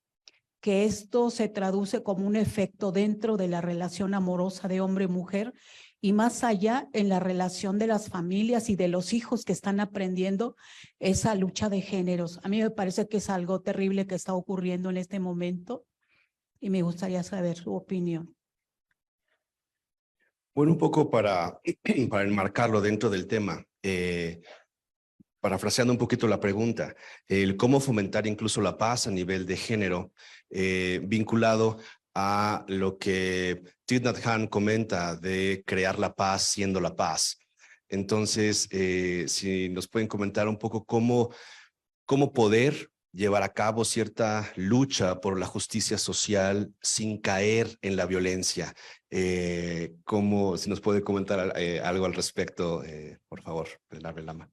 que esto se traduce como un efecto dentro de la relación amorosa de hombre-mujer y más allá en la relación de las familias y de los hijos que están aprendiendo esa lucha de géneros. A mí me parece que es algo terrible que está ocurriendo en este momento y me gustaría saber su opinión. Bueno, un poco para enmarcarlo dentro del tema, parafraseando un poquito la pregunta, el cómo fomentar incluso la paz a nivel de género, vinculado a lo que Thich Nhat Hanh comenta de crear la paz siendo la paz. Entonces, si nos pueden comentar un poco cómo poder llevar a cabo cierta lucha por la justicia social sin caer en la violencia. Si nos puede comentar algo al respecto, por favor, Venerable Lama.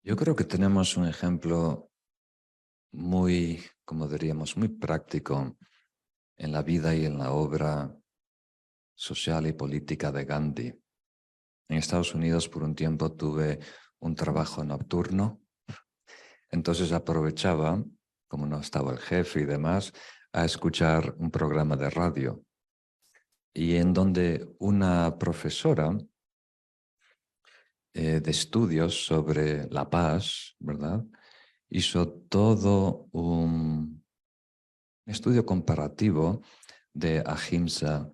Yo creo que tenemos un ejemplo muy, como diríamos, muy práctico en la vida y en la obra social y política de Gandhi. En Estados Unidos por un tiempo tuve un trabajo nocturno, entonces aprovechaba, como no estaba el jefe y demás, a escuchar un programa de radio y en donde una profesora de estudios sobre la paz, ¿verdad? Hizo todo un estudio comparativo de ahimsa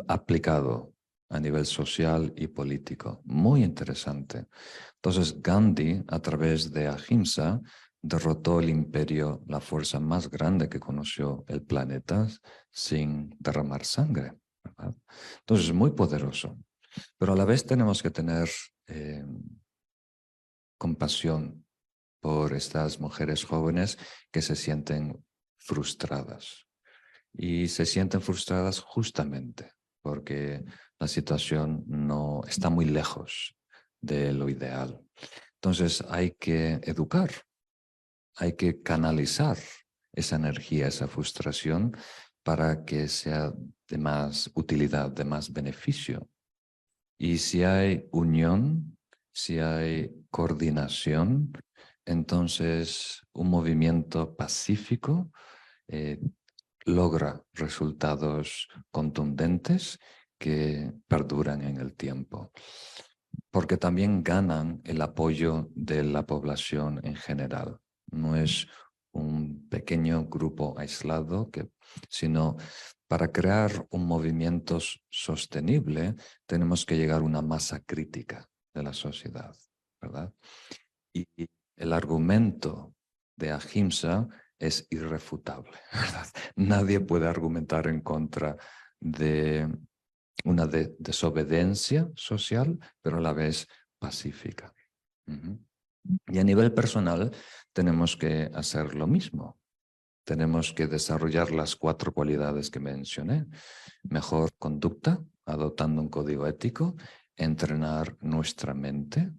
aplicado a nivel social y político. Muy interesante. Entonces Gandhi, a través de ahimsa, derrotó el imperio, la fuerza más grande que conoció el planeta, sin derramar sangre, ¿verdad? Entonces, muy poderoso. Pero a la vez tenemos que tener compasión por estas mujeres jóvenes que se sienten frustradas. Y se sienten frustradas justamente porque la situación no está muy lejos de lo ideal. Entonces hay que educar, hay que canalizar esa energía, esa frustración para que sea de más utilidad, de más beneficio. Y si hay unión, si hay coordinación, entonces un movimiento pacífico logra resultados contundentes que perduran en el tiempo, porque también ganan el apoyo de la población en general. No es un pequeño grupo aislado, sino para crear un movimiento sostenible tenemos que llegar a una masa crítica de la sociedad, ¿verdad? Y el argumento de ahimsa es irrefutable, ¿verdad? Nadie puede argumentar en contra de una desobediencia social, pero a la vez pacífica. Y a nivel personal tenemos que hacer lo mismo. Tenemos que desarrollar las 4 cualidades que mencioné. Mejor conducta, adoptando un código ético, entrenar nuestra mente,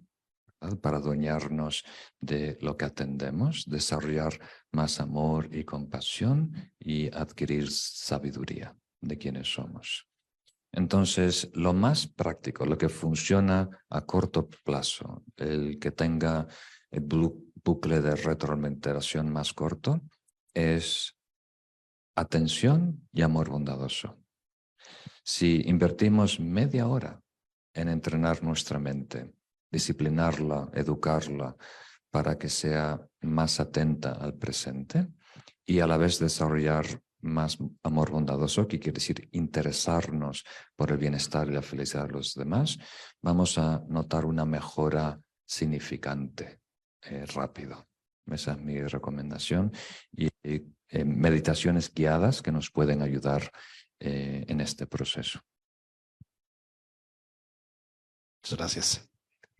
¿verdad?, para adueñarnos de lo que atendemos, desarrollar más amor y compasión y adquirir sabiduría de quienes somos. Entonces, lo más práctico, lo que funciona a corto plazo, el que tenga el bucle de retroalimentación más corto, es atención y amor bondadoso. Si invertimos media hora en entrenar nuestra mente, disciplinarla, educarla para que sea más atenta al presente y a la vez desarrollar más amor bondadoso, que quiere decir interesarnos por el bienestar y la felicidad de los demás, vamos a notar una mejora significante, rápido. Esa es mi recomendación. Y meditaciones guiadas que nos pueden ayudar en este proceso. Muchas gracias.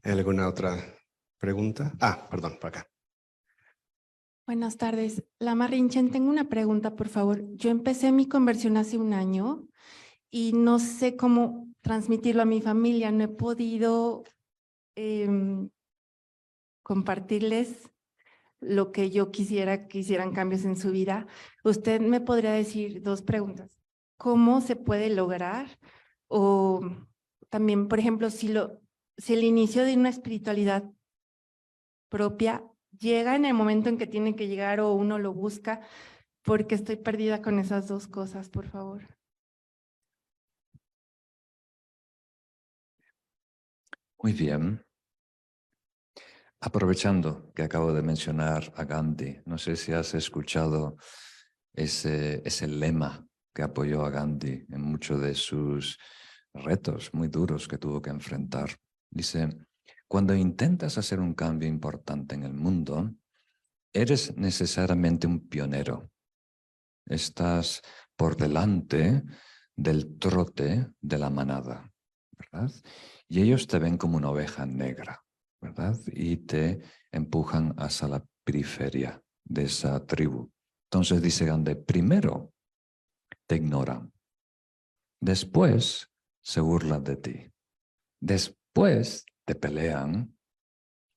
¿Hay alguna otra pregunta? Perdón, por acá. Buenas tardes. Lama Rinchen, tengo una pregunta, por favor. Yo empecé mi conversión hace un año y no sé cómo transmitirlo a mi familia. No he podido compartirles lo que yo quisiera que hicieran cambios en su vida. Usted me podría decir 2 preguntas. ¿Cómo se puede lograr? O también, por ejemplo, si el inicio de una espiritualidad propia llega en el momento en que tiene que llegar o uno lo busca, porque estoy perdida con esas 2 cosas, por favor. Muy bien. Aprovechando que acabo de mencionar a Gandhi, no sé si has escuchado ese lema que apoyó a Gandhi en muchos de sus retos muy duros que tuvo que enfrentar. Dice, cuando intentas hacer un cambio importante en el mundo, eres necesariamente un pionero. Estás por delante del trote de la manada, ¿verdad? Y ellos te ven como una oveja negra, ¿verdad? Y te empujan hacia la periferia de esa tribu. Entonces dice Gandhi, primero te ignoran, después se burlan de ti, después te pelean,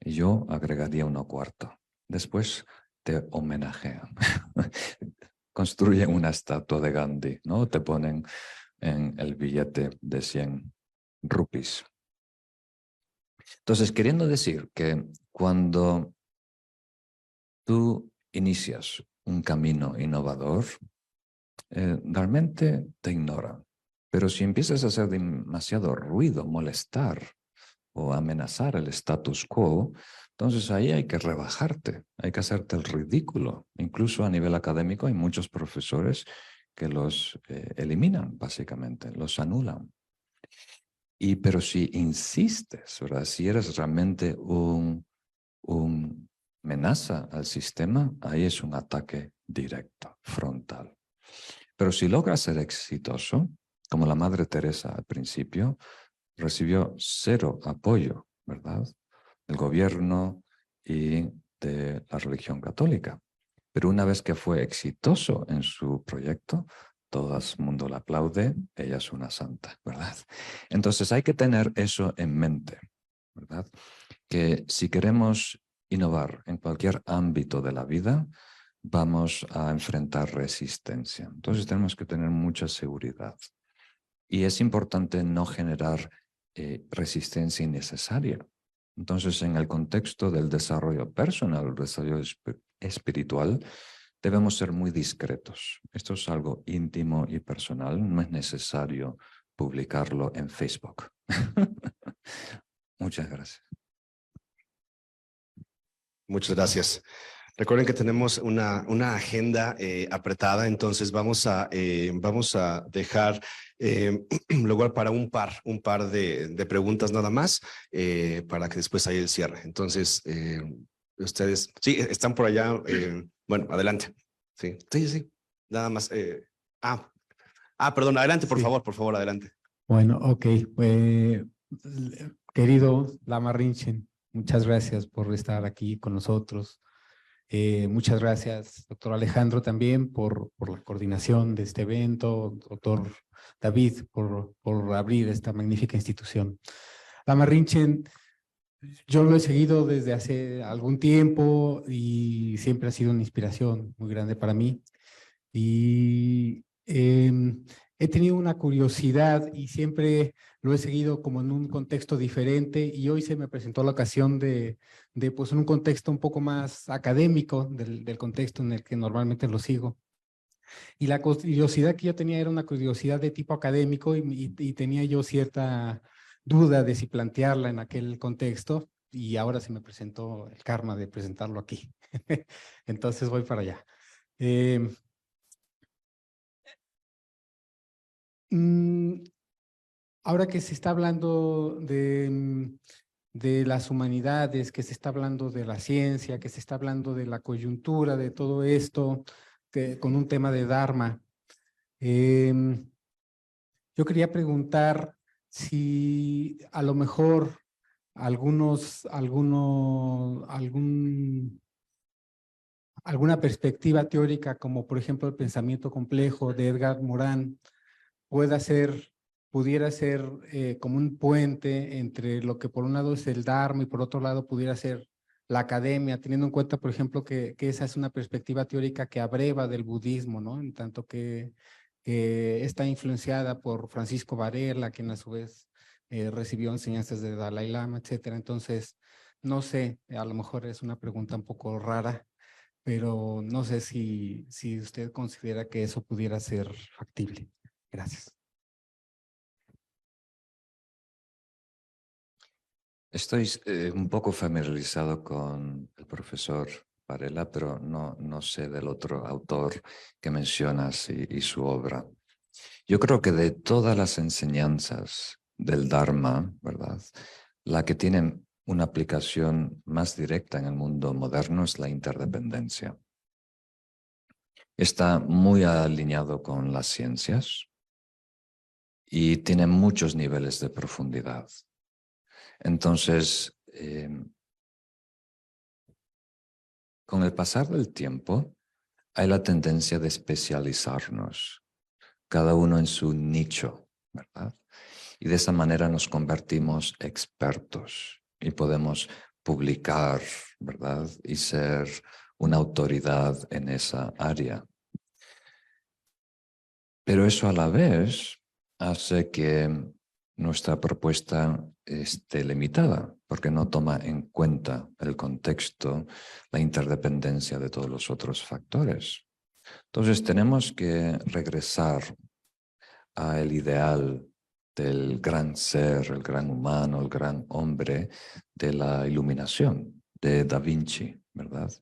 y yo agregaría uno cuarto, después te homenajean. Construyen una estatua de Gandhi, ¿no? Te ponen en el billete de 100 rupees. Entonces, queriendo decir que cuando tú inicias un camino innovador, realmente te ignoran. Pero si empiezas a hacer demasiado ruido, molestar o amenazar el status quo, entonces ahí hay que rebajarte, hay que hacerte el ridículo. Incluso a nivel académico hay muchos profesores que los eliminan, básicamente, los anulan. Pero si insistes, ¿verdad? Si eres realmente un amenaza al sistema, ahí es un ataque directo, frontal. Pero si logras ser exitoso, como la Madre Teresa al principio, recibió 0 apoyo, ¿verdad? Del gobierno y de la religión católica. Pero una vez que fue exitoso en su proyecto, todo el mundo la aplaude, ella es una santa, ¿verdad? Entonces hay que tener eso en mente, ¿verdad? Que si queremos innovar en cualquier ámbito de la vida, vamos a enfrentar resistencia. Entonces tenemos que tener mucha seguridad. Y es importante no generar resistencia innecesaria. Entonces, en el contexto del desarrollo personal, el desarrollo espiritual, debemos ser muy discretos. Esto es algo íntimo y personal, no es necesario publicarlo en Facebook. Muchas gracias. Muchas gracias. Recuerden que tenemos una agenda apretada, entonces vamos a dejar lugar para un par de preguntas nada más para que después haya el cierre. Entonces, ustedes, sí, están por allá. Bueno, adelante. Sí, sí, sí. Nada más. Perdón, adelante, por favor, adelante. Bueno, ok. Querido Lama Rinchen, muchas gracias por estar aquí con nosotros. Muchas gracias, doctor Alejandro, también por la coordinación de este evento, doctor David, por abrir esta magnífica institución. Lama Rinchen, yo lo he seguido desde hace algún tiempo y siempre ha sido una inspiración muy grande para mí. Y he tenido una curiosidad y siempre lo he seguido como en un contexto diferente, y hoy se me presentó la ocasión de pues en un contexto un poco más académico del contexto en el que normalmente lo sigo. Y la curiosidad que yo tenía era una curiosidad de tipo académico y tenía yo cierta duda de si plantearla en aquel contexto, y ahora se me presentó el karma de presentarlo aquí. Entonces voy para allá. Ahora que se está hablando de las humanidades, que se está hablando de la ciencia, que se está hablando de la coyuntura de todo esto, con un tema de Dharma, yo quería preguntar si a lo mejor alguna perspectiva teórica, como por ejemplo el pensamiento complejo de Edgar Morin, pudiera ser como un puente entre lo que por un lado es el Dharma y por otro lado pudiera ser la academia, teniendo en cuenta, por ejemplo, que esa es una perspectiva teórica que abreva del budismo, ¿no? En tanto que está influenciada por Francisco Varela, quien a su vez recibió enseñanzas de Dalai Lama, etcétera. Entonces, no sé, a lo mejor es una pregunta un poco rara, pero no sé si usted considera que eso pudiera ser factible. Gracias. Estoy un poco familiarizado con el profesor Varela, pero no sé del otro autor que mencionas y su obra. Yo creo que de todas las enseñanzas del Dharma, ¿verdad? La que tiene una aplicación más directa en el mundo moderno es la interdependencia. Está muy alineado con las ciencias y tiene muchos niveles de profundidad. Entonces, con el pasar del tiempo, hay la tendencia de especializarnos, cada uno en su nicho, ¿verdad? Y de esa manera nos convertimos expertos y podemos publicar, ¿verdad? Y ser una autoridad en esa área. Pero eso a la vez hace que nuestra propuesta esté limitada, porque no toma en cuenta el contexto, la interdependencia de todos los otros factores. Entonces tenemos que regresar al ideal del gran ser, el gran humano, el gran hombre de la iluminación de Da Vinci, ¿verdad?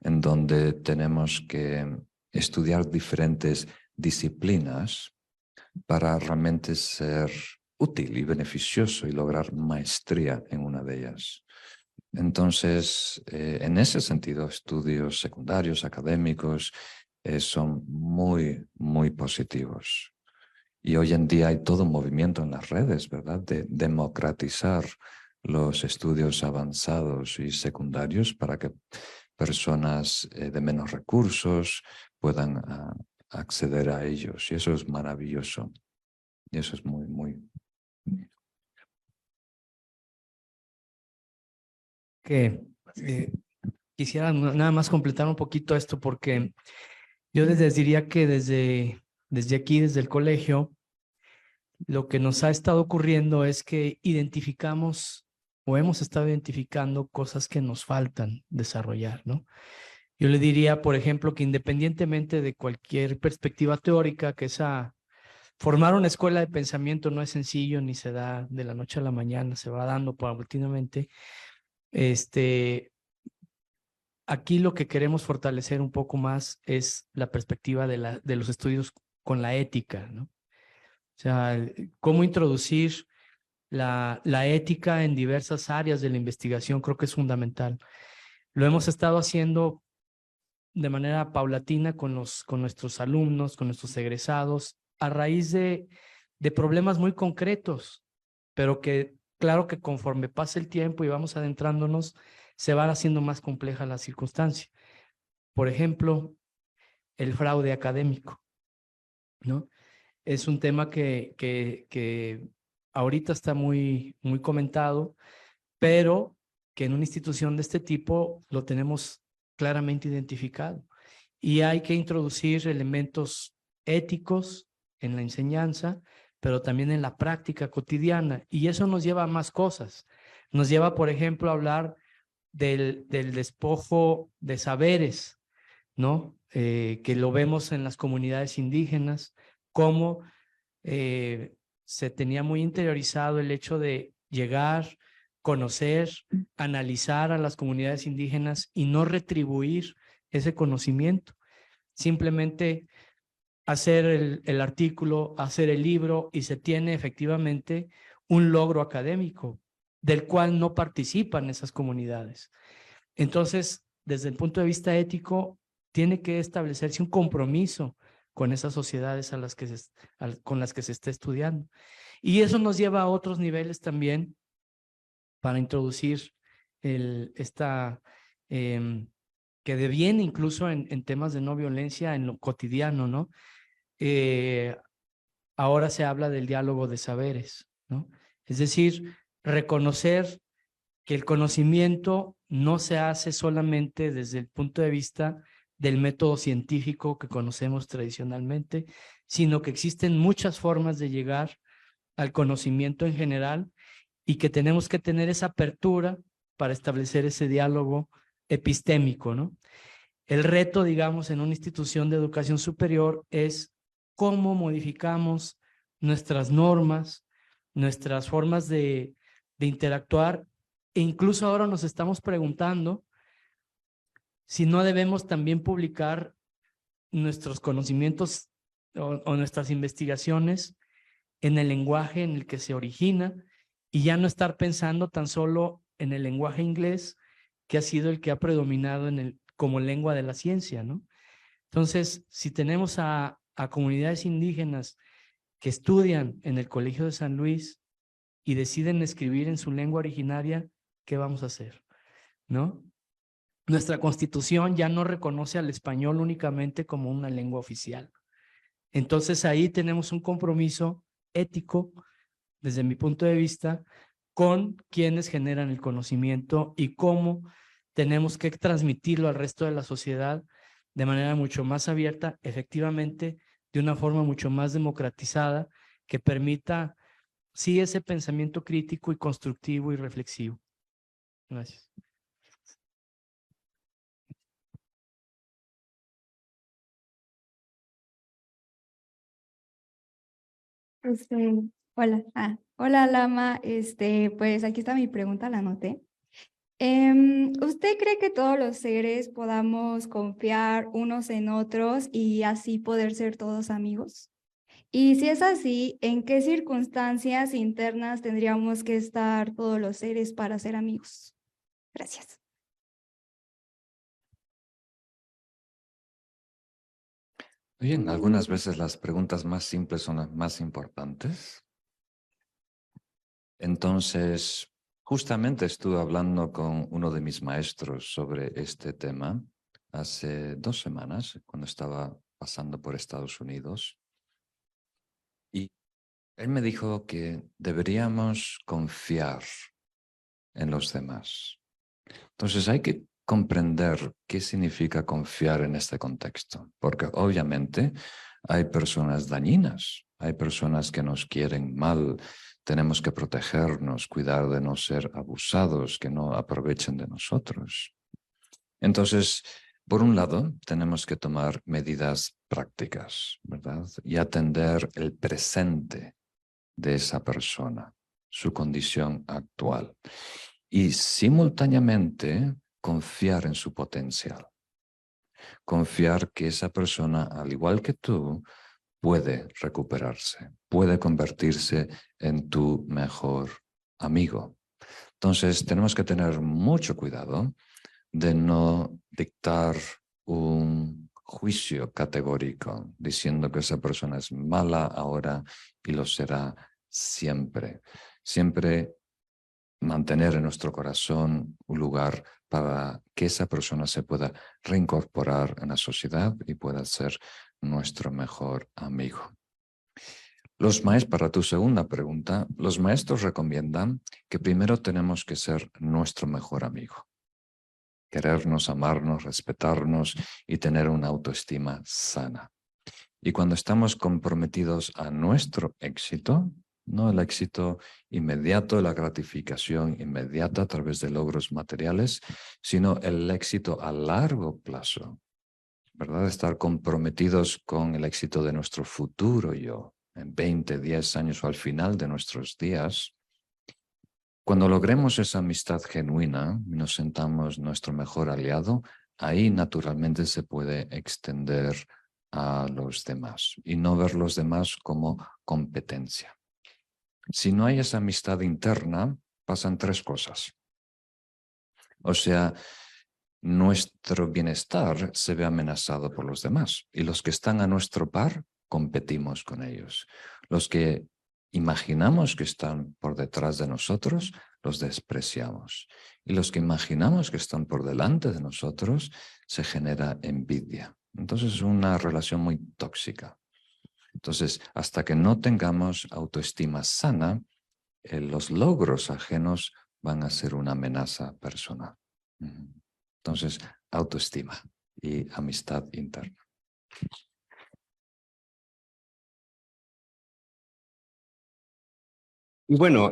En donde tenemos que estudiar diferentes disciplinas para realmente ser útil y beneficioso y lograr maestría en una de ellas. Entonces, en ese sentido, estudios secundarios, académicos, son muy positivos. Y hoy en día hay todo un movimiento en las redes, ¿verdad?, de democratizar los estudios avanzados y secundarios para que personas de menos recursos puedan acceder a ellos. Y eso es maravilloso. Y eso es muy... Que quisiera nada más completar un poquito esto, porque yo les diría que desde aquí, desde el colegio, lo que nos ha estado ocurriendo es que identificamos o hemos estado identificando cosas que nos faltan desarrollar, ¿no? Yo le diría, por ejemplo, que independientemente de cualquier perspectiva teórica, que formar una escuela de pensamiento no es sencillo ni se da de la noche a la mañana, se va dando paulatinamente. Aquí lo que queremos fortalecer un poco más es la perspectiva de los estudios con la ética, ¿no? O sea, cómo introducir la ética en diversas áreas de la investigación creo que es fundamental. Lo hemos estado haciendo de manera paulatina con nuestros alumnos, con nuestros egresados, a raíz de problemas muy concretos, pero que claro que conforme pasa el tiempo y vamos adentrándonos, se va haciendo más compleja la circunstancia. Por ejemplo, el fraude académico, ¿no? Es un tema que ahorita está muy comentado, pero que en una institución de este tipo lo tenemos claramente identificado. Y hay que introducir elementos éticos en la enseñanza, pero también en la práctica cotidiana. Y eso nos lleva a más cosas. Nos lleva, por ejemplo, a hablar del despojo de saberes, ¿no? Que lo vemos en las comunidades indígenas, cómo se tenía muy interiorizado el hecho de llegar, conocer, analizar a las comunidades indígenas y no retribuir ese conocimiento. Simplemente hacer el artículo, hacer el libro y se tiene efectivamente un logro académico del cual no participan esas comunidades. Entonces, desde el punto de vista ético, tiene que establecerse un compromiso con esas sociedades con las que se está estudiando. Y eso nos lleva a otros niveles también para introducir que deviene incluso en temas de no violencia en lo cotidiano, ¿no? Ahora se habla del diálogo de saberes, ¿no? Es decir, reconocer que el conocimiento no se hace solamente desde el punto de vista del método científico que conocemos tradicionalmente, sino que existen muchas formas de llegar al conocimiento en general y que tenemos que tener esa apertura para establecer ese diálogo epistémico, ¿no? El reto, digamos, en una institución de educación superior es cómo modificamos nuestras normas, nuestras formas de interactuar, e incluso ahora nos estamos preguntando si no debemos también publicar nuestros conocimientos o nuestras investigaciones en el lenguaje en el que se origina y ya no estar pensando tan solo en el lenguaje inglés, que ha sido el que ha predominado como lengua de la ciencia, ¿no? Entonces, si tenemos a comunidades indígenas que estudian en el Colegio de San Luis y deciden escribir en su lengua originaria, ¿qué vamos a hacer? ¿No? Nuestra Constitución ya no reconoce al español únicamente como una lengua oficial. Entonces ahí tenemos un compromiso ético, desde mi punto de vista, con quienes generan el conocimiento y cómo tenemos que transmitirlo al resto de la sociedad de manera mucho más abierta, efectivamente, de una forma mucho más democratizada, que permita, sí, ese pensamiento crítico y constructivo y reflexivo. Gracias. Hola, hola Lama, pues aquí está mi pregunta, la anoté. ¿Usted cree que todos los seres podamos confiar unos en otros y así poder ser todos amigos? Y si es así, ¿en qué circunstancias internas tendríamos que estar todos los seres para ser amigos? Gracias. Bien, algunas veces las preguntas más simples son las más importantes. Entonces, justamente estuve hablando con uno de mis maestros sobre este tema hace 2 semanas, cuando estaba pasando por Estados Unidos. Y él me dijo que deberíamos confiar en los demás. Entonces hay que comprender qué significa confiar en este contexto, porque obviamente hay personas dañinas, hay personas que nos quieren mal, tenemos que protegernos, cuidar de no ser abusados, que no aprovechen de nosotros. Entonces, por un lado, tenemos que tomar medidas prácticas, ¿verdad? Y atender el presente de esa persona, su condición actual. Y simultáneamente confiar en su potencial. Confiar que esa persona, al igual que tú, puede recuperarse, puede convertirse en tu mejor amigo. Entonces, tenemos que tener mucho cuidado de no dictar un juicio categórico diciendo que esa persona es mala ahora y lo será siempre. Siempre mantener en nuestro corazón un lugar para que esa persona se pueda reincorporar en la sociedad y pueda ser nuestro mejor amigo. Para tu segunda pregunta, los maestros recomiendan que primero tenemos que ser nuestro mejor amigo. Querernos, amarnos, respetarnos y tener una autoestima sana. Y cuando estamos comprometidos a nuestro éxito, no el éxito inmediato, la gratificación inmediata a través de logros materiales, sino el éxito a largo plazo, ¿verdad? Estar comprometidos con el éxito de nuestro futuro yo, en 20, 10 años o al final de nuestros días. Cuando logremos esa amistad genuina y nos sentamos nuestro mejor aliado, ahí naturalmente se puede extender a los demás y no ver los demás como competencia. Si no hay esa amistad interna, pasan 3 cosas. O sea, nuestro bienestar se ve amenazado por los demás y los que están a nuestro par, competimos con ellos. Los que imaginamos que están por detrás de nosotros, los despreciamos. Y los que imaginamos que están por delante de nosotros, se genera envidia. Entonces es una relación muy tóxica. Entonces, hasta que no tengamos autoestima sana, los logros ajenos van a ser una amenaza personal. Entonces, autoestima y amistad interna. Y bueno,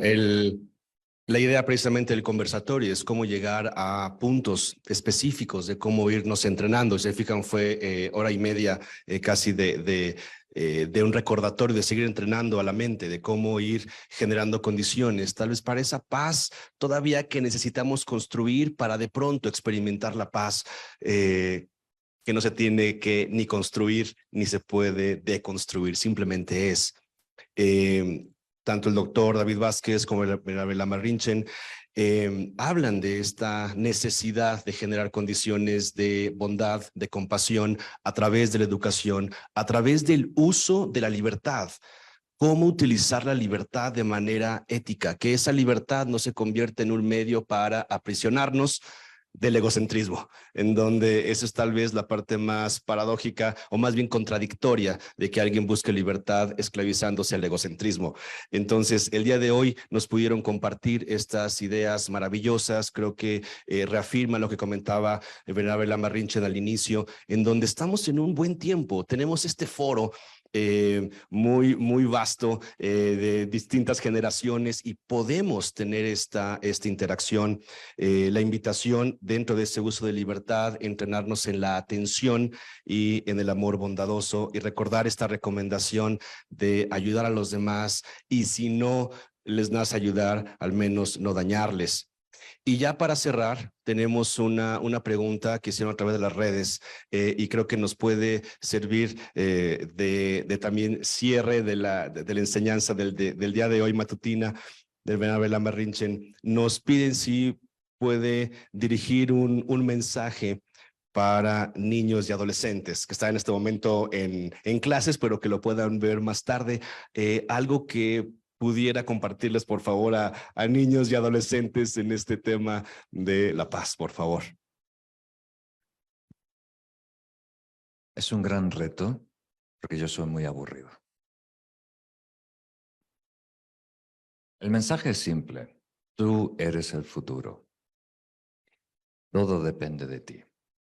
la idea precisamente del conversatorio es cómo llegar a puntos específicos de cómo irnos entrenando. Se fijan, fue hora y media casi de un recordatorio de seguir entrenando a la mente, de cómo ir generando condiciones, tal vez para esa paz todavía que necesitamos construir para de pronto experimentar la paz que no se tiene que ni construir ni se puede deconstruir, simplemente es. Tanto el doctor David Vázquez como la Lama Rinchen hablan de esta necesidad de generar condiciones de bondad, de compasión a través de la educación, a través del uso de la libertad. Cómo utilizar la libertad de manera ética, que esa libertad no se convierta en un medio para aprisionarnos del egocentrismo, en donde eso es tal vez la parte más paradójica o más bien contradictoria de que alguien busque libertad esclavizándose al egocentrismo. Entonces, el día de hoy nos pudieron compartir estas ideas maravillosas, creo que reafirman lo que comentaba Venerable Lama Rinchen al inicio, en donde estamos en un buen tiempo, tenemos este foro muy vasto de distintas generaciones y podemos tener esta interacción, la invitación dentro de ese uso de libertad, entrenarnos en la atención y en el amor bondadoso y recordar esta recomendación de ayudar a los demás y si no les nace ayudar, al menos no dañarles. Y ya para cerrar, tenemos una pregunta que hicieron a través de las redes y creo que nos puede servir de también cierre de la enseñanza del día de hoy matutina del Venerable Lama Rinchen. Nos piden si puede dirigir un mensaje para niños y adolescentes que están en este momento en clases, pero que lo puedan ver más tarde. Algo que pudiera compartirles, por favor, a niños y adolescentes en este tema de la paz, por favor. Es un gran reto porque yo soy muy aburrido. El mensaje es simple. Tú eres el futuro. Todo depende de ti.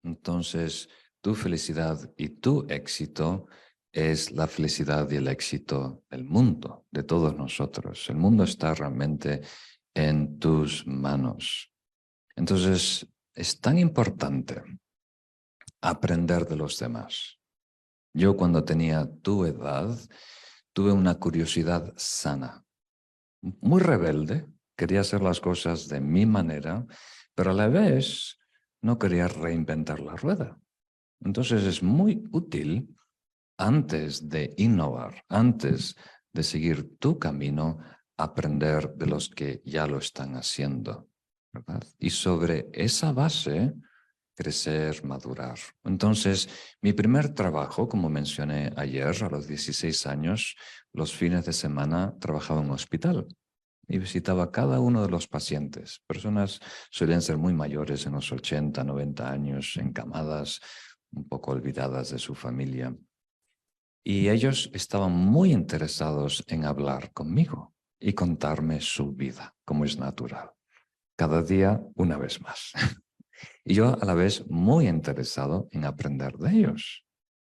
Entonces, tu felicidad y tu éxito es la felicidad y el éxito del mundo, de todos nosotros. El mundo está realmente en tus manos. Entonces, es tan importante aprender de los demás. Yo cuando tenía tu edad, tuve una curiosidad sana, muy rebelde, quería hacer las cosas de mi manera, pero a la vez no quería reinventar la rueda. Entonces es muy útil, antes de innovar, antes de seguir tu camino, aprender de los que ya lo están haciendo, ¿verdad? Y sobre esa base, crecer, madurar. Entonces, mi primer trabajo, como mencioné ayer, a los 16 años, los fines de semana trabajaba en un hospital y visitaba a cada uno de los pacientes. Personas suelen ser muy mayores, en los 80, 90 años, encamadas, un poco olvidadas de su familia. Y ellos estaban muy interesados en hablar conmigo y contarme su vida, como es natural. Cada día, una vez más. Y yo a la vez muy interesado en aprender de ellos,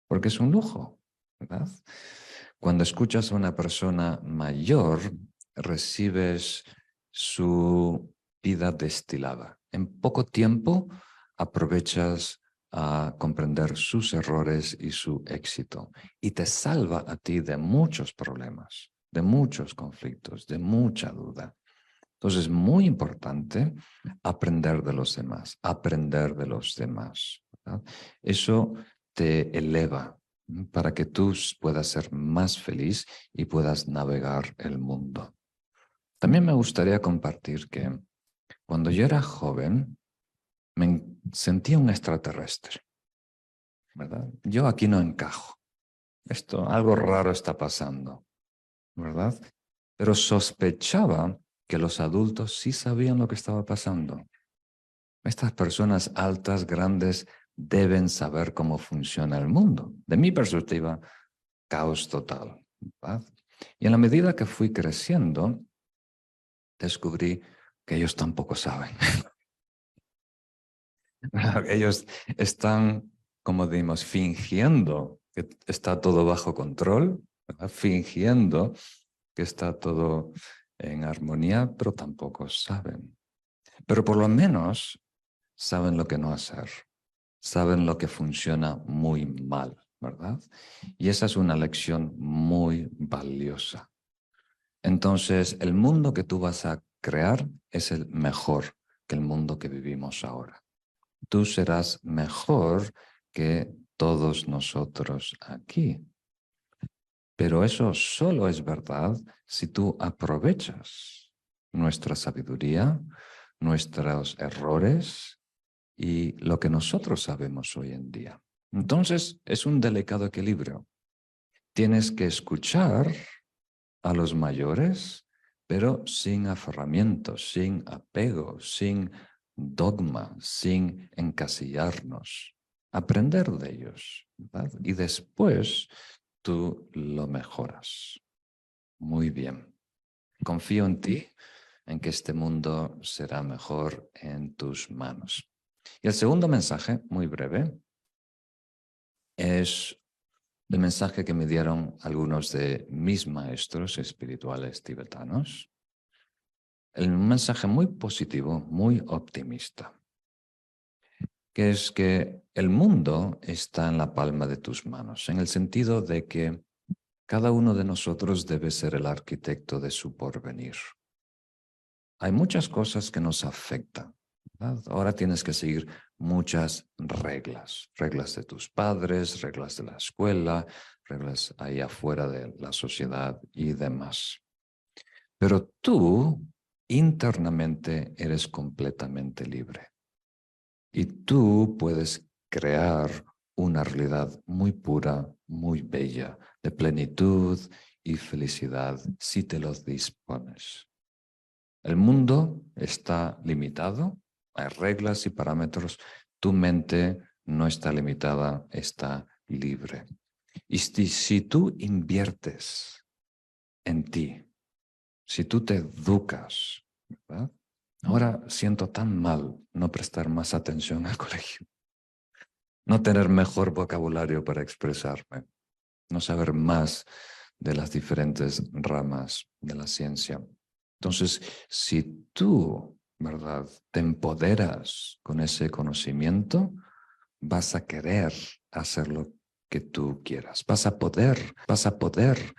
porque es un lujo, ¿verdad? Cuando escuchas a una persona mayor, recibes su vida destilada. En poco tiempo aprovechas a comprender sus errores y su éxito y te salva a ti de muchos problemas, de muchos conflictos, de mucha duda. Entonces es muy importante aprender de los demás, aprender de los demás, ¿verdad? Eso te eleva para que tú puedas ser más feliz y puedas navegar el mundo. También me gustaría compartir que cuando yo era joven me sentía un extraterrestre, ¿verdad? Yo aquí no encajo. Algo raro está pasando, ¿verdad? Pero sospechaba que los adultos sí sabían lo que estaba pasando. Estas personas altas, grandes, deben saber cómo funciona el mundo. De mi perspectiva, caos total, ¿verdad? Y en la medida que fui creciendo, descubrí que ellos tampoco saben. Ellos están, como decimos, fingiendo que está todo bajo control, ¿verdad? Fingiendo que está todo en armonía, pero tampoco saben. Pero por lo menos saben lo que no hacer, saben lo que funciona muy mal, ¿verdad? Y esa es una lección muy valiosa. Entonces, el mundo que tú vas a crear es el mejor que el mundo que vivimos ahora. Tú serás mejor que todos nosotros aquí. Pero eso solo es verdad si tú aprovechas nuestra sabiduría, nuestros errores y lo que nosotros sabemos hoy en día. Entonces, es un delicado equilibrio. Tienes que escuchar a los mayores, pero sin aferramientos, sin apego, sin dogma, sin encasillarnos. Aprender de ellos, ¿verdad? Y después tú lo mejoras. Muy bien. Confío en ti, en que este mundo será mejor en tus manos. Y el segundo mensaje, muy breve, es el mensaje que me dieron algunos de mis maestros espirituales tibetanos. Un mensaje muy positivo, muy optimista, que es que el mundo está en la palma de tus manos, en el sentido de que cada uno de nosotros debe ser el arquitecto de su porvenir. Hay muchas cosas que nos afectan, ¿verdad? Ahora tienes que seguir muchas reglas, reglas de tus padres, reglas de la escuela, reglas ahí afuera de la sociedad y demás. Pero tú internamente eres completamente libre y tú puedes crear una realidad muy pura, muy bella, de plenitud y felicidad si te los dispones. El mundo está limitado, hay reglas y parámetros. Tu mente no está limitada, está libre. Y si tú inviertes en ti, si tú te educas, ¿verdad? Ahora siento tan mal no prestar más atención al colegio, no tener mejor vocabulario para expresarme, no saber más de las diferentes ramas de la ciencia. Entonces, si tú, ¿verdad?, te empoderas con ese conocimiento, vas a querer hacer lo que tú quieras. Vas a poder